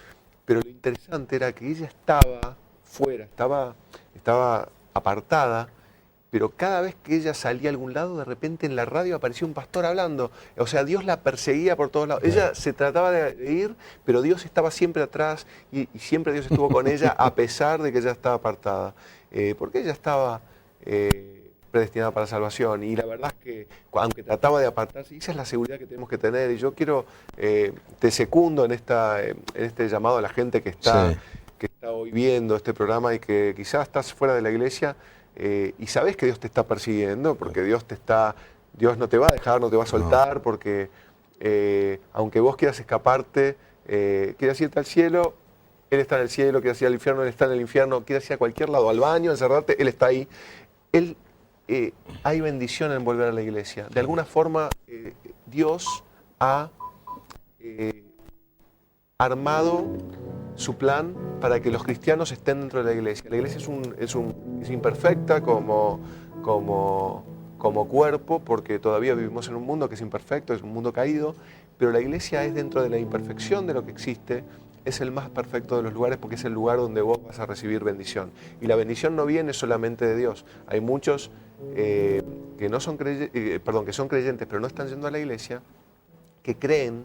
Pero lo interesante era que ella estaba fuera, estaba apartada, pero cada vez que ella salía a algún lado, de repente en la radio aparecía un pastor hablando. O sea, Dios la perseguía por todos lados. Ella se trataba de ir, pero Dios estaba siempre atrás y siempre Dios estuvo con ella a pesar de que ella estaba apartada. Porque ella estaba predestinada para la salvación. Y la verdad es que, aunque trataba de apartarse, esa es la seguridad que tenemos que tener. Y yo quiero, te secundo en este llamado a la gente que está hoy viendo este programa y que quizás estás fuera de la iglesia, y sabes que Dios te está persiguiendo, porque Dios no te va a dejar, no te va a soltar, porque aunque vos quieras escaparte, quieras irte al cielo, Él está en el cielo, quieras ir al infierno, Él está en el infierno, quieras ir a cualquier lado, al baño, encerrarte, Él está ahí. Hay bendición en volver a la iglesia. De alguna forma, Dios ha armado su plan para que los cristianos estén dentro de la iglesia. La iglesia es imperfecta como cuerpo, porque todavía vivimos en un mundo que es imperfecto, es un mundo caído, pero la iglesia es dentro de la imperfección de lo que existe, es el más perfecto de los lugares porque es el lugar donde vos vas a recibir bendición. Y la bendición no viene solamente de Dios. Hay muchos que no son que son creyentes pero no están yendo a la iglesia, que creen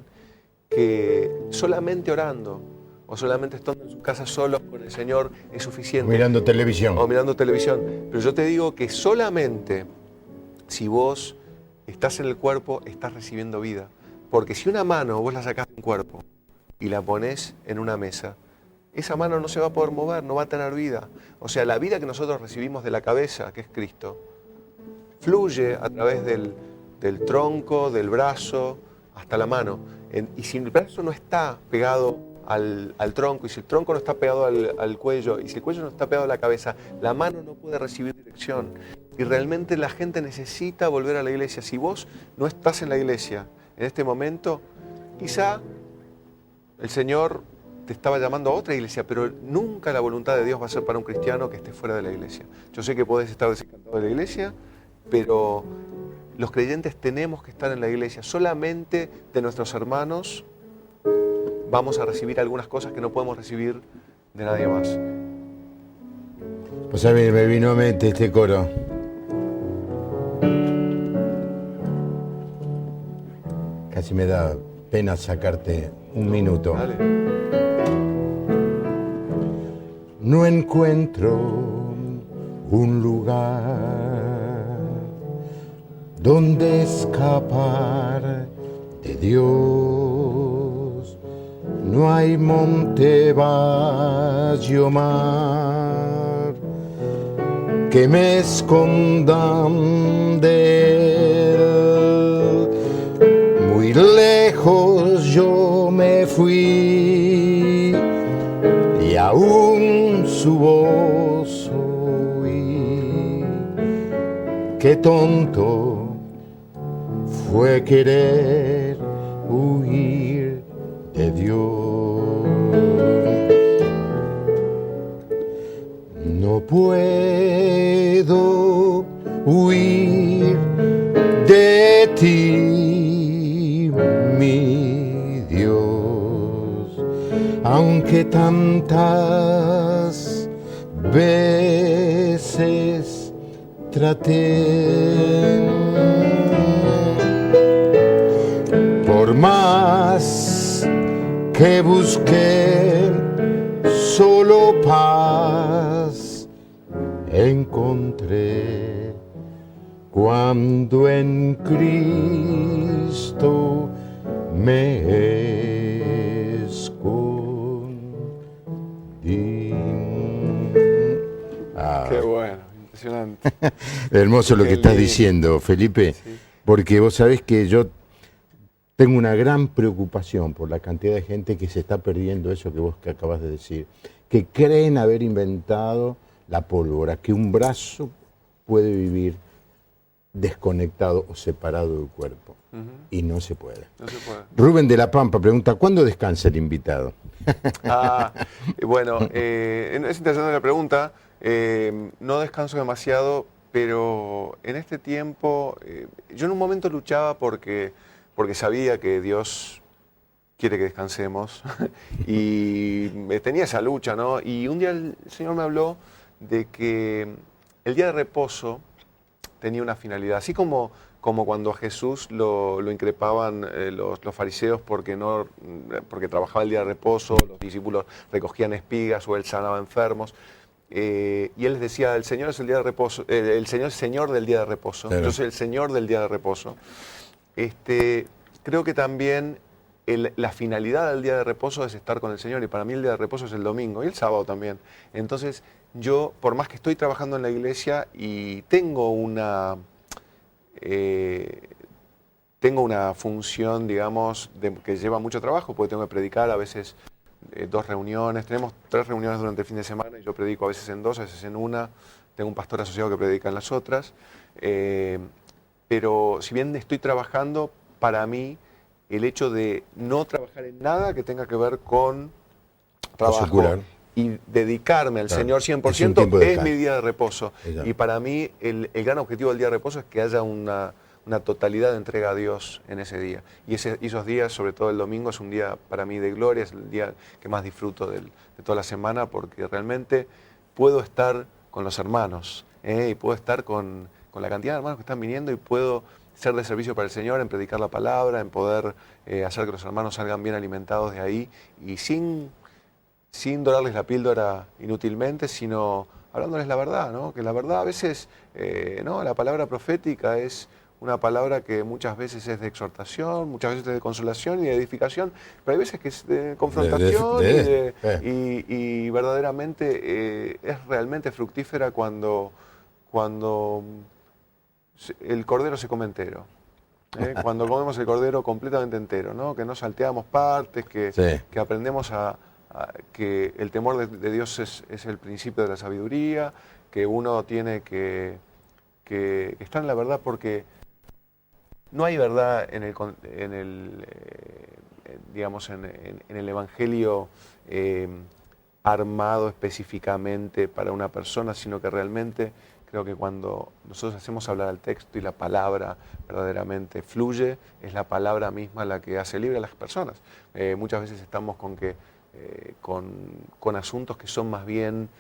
que solamente orando o solamente estando en su casa solos con el Señor es suficiente. Mirando televisión. O mirando televisión. Pero yo te digo que solamente si vos estás en el cuerpo, estás recibiendo vida. Porque si una mano vos la sacás de un cuerpo y la ponés en una mesa, esa mano no se va a poder mover, no va a tener vida. O sea, la vida que nosotros recibimos de la cabeza, que es Cristo, fluye a través del tronco, del brazo, hasta la mano. Y si el brazo no está pegado al tronco, y si el tronco no está pegado al cuello, y si el cuello no está pegado a la cabeza, la mano no puede recibir dirección. Y realmente la gente necesita volver a la iglesia. Si vos no estás en la iglesia en este momento, quizá el Señor te estaba llamando a otra iglesia, pero nunca la voluntad de Dios va a ser para un cristiano que esté fuera de la iglesia. Yo sé que podés estar desencantado de la iglesia, pero los creyentes tenemos que estar en la iglesia. Solamente de nuestros hermanos vamos a recibir algunas cosas que no podemos recibir de nadie más. Pues a mí me vino a mente este coro. Casi me da pena sacarte un minuto. Dale. No encuentro un lugar donde escapar de Dios. No hay monte, valle o mar que me escondan de él. Muy lejos yo me fui y aún su voz oí. Qué tonto fue querer huir de Dios. No puedo huir de ti, mi Dios, aunque tantas veces traté. Por más que busqué, solo paz encontré cuando en Cristo me escondí. Qué bueno, impresionante. Hermoso lo Qué que estás lindo. diciendo, Felipe, Sí. porque vos sabés que yo tengo una gran preocupación por la cantidad de gente que se está perdiendo eso que vos que acabas de decir, que creen haber inventado la pólvora, que un brazo puede vivir desconectado o separado del cuerpo. Y no se puede. No se puede. Rubén de la Pampa pregunta, ¿cuándo descansa el invitado? Bueno, es interesante la pregunta. No descanso demasiado, pero en este tiempo, yo en un momento luchaba porque sabía que Dios quiere que descansemos y tenía esa lucha, ¿no? Y un día el Señor me habló de que el día de reposo tenía una finalidad, así como cuando a Jesús lo increpaban los fariseos porque trabajaba el día de reposo, los discípulos recogían espigas o él sanaba enfermos. Y él les decía, el Señor es el día de reposo, el Señor es Señor del día de reposo, Claro. yo soy el Señor del día de reposo. Creo que también la finalidad del día de reposo es estar con el Señor, y para mí el día de reposo es el domingo y el sábado también. Entonces yo, por más que estoy trabajando en la iglesia y tengo una función, digamos, que lleva mucho trabajo, porque tengo que predicar a veces 2 reuniones, tenemos 3 reuniones durante el fin de semana y yo predico a veces en 2, a veces en 1, tengo un pastor asociado que predica en las otras, pero si bien estoy trabajando, para mí el hecho de no trabajar en nada que tenga que ver con trabajo Secular. y dedicarme al Claro. Señor Es un 100% tiempo de es descanso. mi día de reposo. Exacto. Y para mí el gran objetivo del día de reposo es que haya una una totalidad de entrega a Dios en ese día. Y esos días, sobre todo el domingo, es un día para mí de gloria, es el día que más disfruto de toda la semana, porque realmente puedo estar con los hermanos, y puedo estar con la cantidad de hermanos que están viniendo, y puedo ser de servicio para el Señor, en predicar la palabra, en poder hacer que los hermanos salgan bien alimentados de ahí, y sin dorarles la píldora inútilmente, sino hablándoles la verdad, ¿no? Que la verdad a veces, ¿no? La palabra profética es una palabra que muchas veces es de exhortación, muchas veces es de consolación y de edificación, pero hay veces que es de confrontación y verdaderamente es realmente fructífera cuando el cordero se come entero. Cuando comemos el cordero completamente entero, ¿no? Que no salteamos partes, que aprendemos que el temor de Dios es el principio de la sabiduría, que uno tiene que estar en la verdad, porque no hay verdad en el Evangelio armado específicamente para una persona, sino que realmente creo que cuando nosotros hacemos hablar al texto y la palabra verdaderamente fluye, es la palabra misma la que hace libre a las personas. Muchas veces estamos con asuntos que son más bien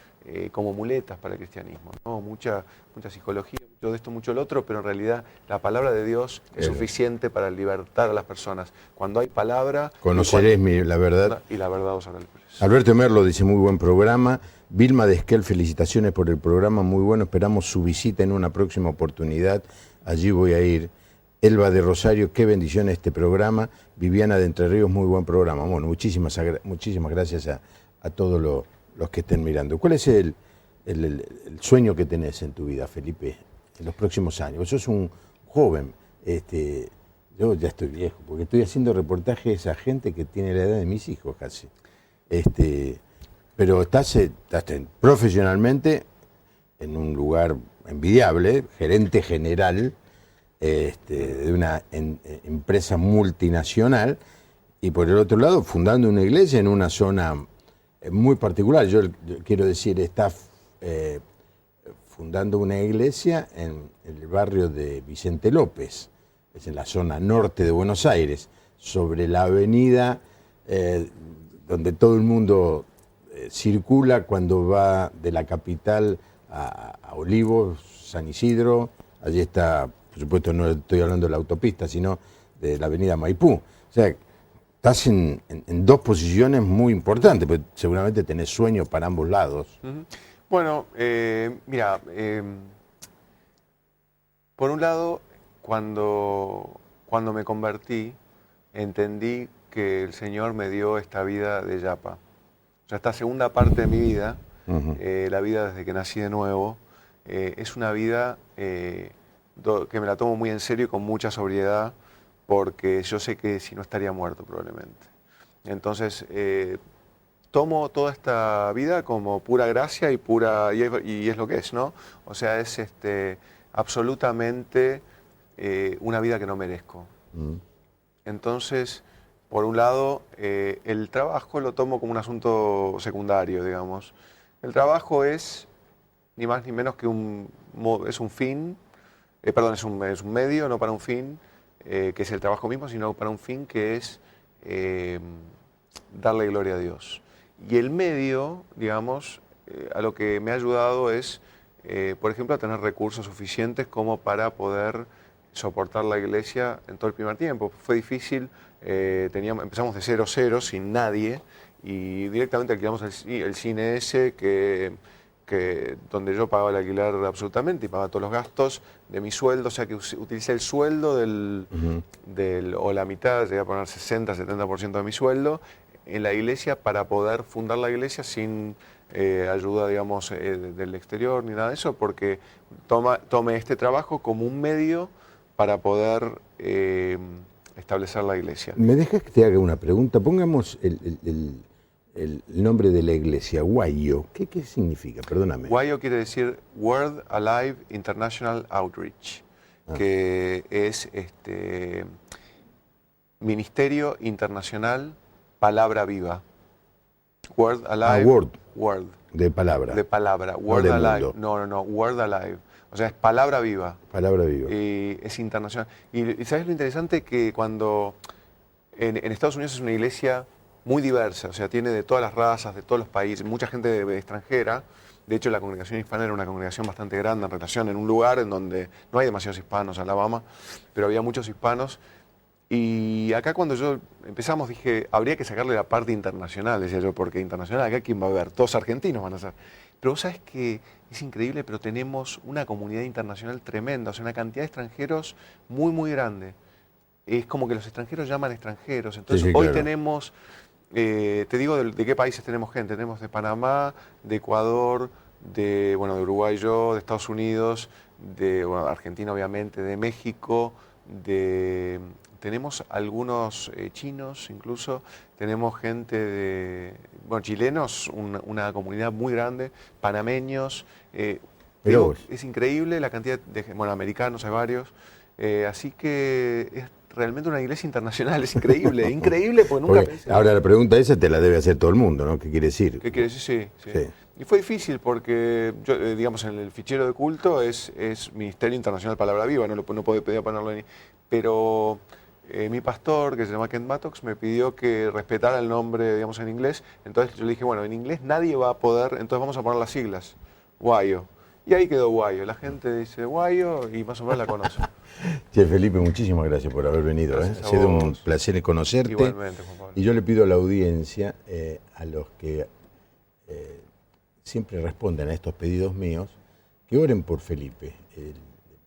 como muletas para el cristianismo, ¿no? Mucha psicología, mucho de esto, mucho lo otro, pero en realidad la palabra de Dios es suficiente para libertar a las personas. Cuando hay palabra... Conoceréis la verdad. Y la verdad os hará libres. Alberto Merlo dice, muy buen programa. Vilma de Esquel, felicitaciones por el programa, muy bueno. Esperamos su visita en una próxima oportunidad. Allí voy a ir. Elba de Rosario, qué bendición este programa. Viviana de Entre Ríos, muy buen programa. Bueno, muchísimas gracias a todos los que estén mirando. ¿Cuál es el sueño que tenés en tu vida, Felipe, en los próximos años? Vos sos un joven, yo ya estoy viejo, porque estoy haciendo reportajes a gente que tiene la edad de mis hijos casi. Pero estás profesionalmente en un lugar envidiable, gerente general de una empresa multinacional, y por el otro lado fundando una iglesia en una zona muy particular. Yo quiero decir, está fundando una iglesia en el barrio de Vicente López, es en la zona norte de Buenos Aires, sobre la avenida donde todo el mundo circula cuando va de la capital a Olivos, San Isidro. Allí está, por supuesto, no estoy hablando de la autopista, sino de la avenida Maipú. O sea, estás en dos posiciones muy importantes, pero seguramente tenés sueños para ambos lados. Bueno, mira, por un lado, cuando me convertí, entendí que el Señor me dio esta vida de yapa. O sea, esta segunda parte de mi vida, la vida desde que nací de nuevo, es una vida que me la tomo muy en serio y con mucha sobriedad, porque yo sé que si no estaría muerto probablemente. Entonces, tomo toda esta vida como pura gracia y es lo que es, ¿no? O sea, es absolutamente una vida que no merezco. Entonces, por un lado, el trabajo lo tomo como un asunto secundario, digamos. El trabajo es ni más ni menos que es un fin, perdón, es un medio, no para un fin, que es el trabajo mismo, sino para un fin que es darle gloria a Dios. Y el medio, digamos, a lo que me ha ayudado es, por ejemplo, a tener recursos suficientes como para poder soportar la iglesia en todo el primer tiempo. Fue difícil, empezamos de 0-0, sin nadie, y directamente alquilamos el cine ese donde yo pagaba el alquiler absolutamente y pagaba todos los gastos de mi sueldo, o sea que utilicé el sueldo o la mitad, llegué a poner 60-70% de mi sueldo en la iglesia para poder fundar la iglesia sin ayuda, digamos, del exterior ni nada de eso, porque tomé este trabajo como un medio para poder establecer la iglesia. ¿Me dejas que te haga una pregunta? Pongamos el nombre de la iglesia, WAIO. ¿Qué significa? Perdóname. WAIO quiere decir Word Alive International Outreach, que es Ministerio Internacional Palabra Viva. Word Alive. Word. Word. De palabra. De palabra. Word Alive. No. Word Alive. O sea, es palabra viva. Palabra viva. Es internacional. Y ¿sabes lo interesante? Que cuando en Estados Unidos es una iglesia muy diversa, o sea, tiene de todas las razas, de todos los países, mucha gente extranjera. De hecho, la congregación hispana era una congregación bastante grande en relación, en un lugar en donde no hay demasiados hispanos, Alabama, pero había muchos hispanos. Y acá cuando empezamos dije, habría que sacarle la parte internacional, decía yo, porque internacional acá quién va a ver, todos argentinos van a ser. Pero vos sabés que es increíble, pero tenemos una comunidad internacional tremenda, o sea, una cantidad de extranjeros muy, muy grande. Es como que los extranjeros llaman extranjeros. Entonces, sí, hoy claro. tenemos, te digo de qué países tenemos gente. Tenemos de Panamá, de Ecuador, de Uruguay yo, de Estados Unidos, de Argentina obviamente, de México, tenemos algunos chinos incluso, tenemos gente chilenos, una comunidad muy grande, panameños, Pero es increíble la cantidad de, americanos hay varios, así que es realmente una iglesia internacional, es increíble, increíble porque nunca pensé. Ahora la pregunta esa te la debe hacer todo el mundo, ¿no? ¿Qué quiere decir? ¿Qué quiere decir? Sí, sí. Sí. Y fue difícil porque, yo, digamos, en el fichero de culto es Ministerio Internacional Palabra Viva, no podía ponerlo ahí. Pero mi pastor, que se llama Kent Mattox, me pidió que respetara el nombre, digamos, en inglés. Entonces yo le dije, bueno, en inglés nadie va a poder, entonces vamos a poner las siglas, Guayo. Y ahí quedó Guayo. La gente dice Guayo y más o menos la conoce. Che, Felipe, muchísimas gracias por haber venido. Gracias Ha a sido vos. un placer conocerte. Igualmente, Juan Pablo. Y yo le pido a la audiencia, a los que siempre responden a estos pedidos míos, que oren por Felipe.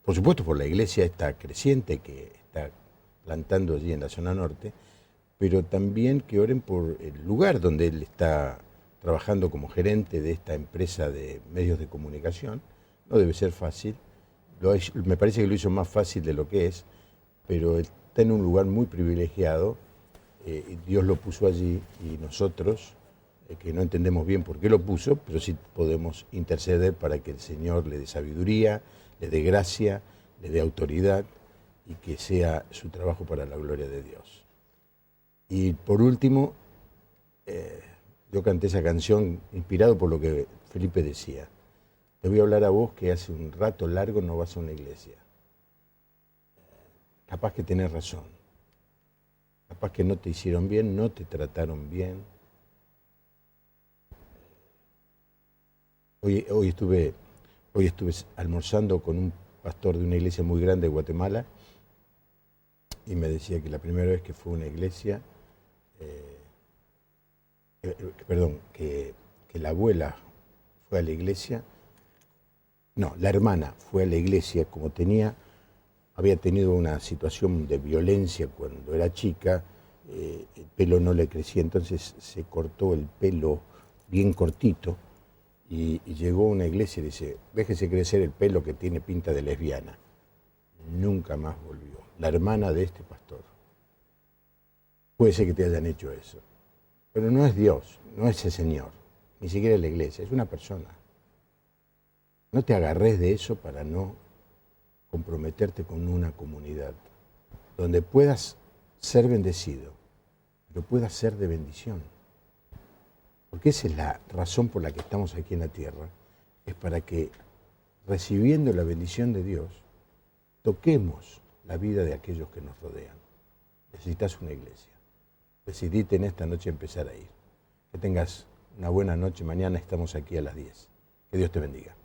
Por supuesto por la iglesia esta creciente que está plantando allí en la zona norte, pero también que oren por el lugar donde él está trabajando como gerente de esta empresa de medios de comunicación. No debe ser fácil, me parece que lo hizo más fácil de lo que es, pero está en un lugar muy privilegiado, Dios lo puso allí y nosotros, que no entendemos bien por qué lo puso, pero sí podemos interceder para que el Señor le dé sabiduría, le dé gracia, le dé autoridad y que sea su trabajo para la gloria de Dios. Y por último, yo canté esa canción inspirado por lo que Felipe decía. Te voy a hablar a vos que hace un rato largo no vas a una iglesia. Capaz que tenés razón. Capaz que no te hicieron bien, no te trataron bien. Hoy estuve almorzando con un pastor de una iglesia muy grande de Guatemala y me decía que la primera vez que fue a una iglesia, que la abuela fue a la iglesia, no, la hermana fue a la iglesia como había tenido una situación de violencia cuando era chica, el pelo no le crecía, entonces se cortó el pelo bien cortito y llegó a una iglesia y dice, déjese crecer el pelo que tiene pinta de lesbiana. Nunca más volvió. La hermana de este pastor. Puede ser que te hayan hecho eso, pero no es Dios, no es el Señor, ni siquiera la iglesia, es una persona. No te agarres de eso para no comprometerte con una comunidad donde puedas ser bendecido, pero puedas ser de bendición. Porque esa es la razón por la que estamos aquí en la tierra, es para que, recibiendo la bendición de Dios, toquemos la vida de aquellos que nos rodean. Necesitas una iglesia. Decidite en esta noche empezar a ir. Que tengas una buena noche. Mañana estamos aquí a las 10. Que Dios te bendiga.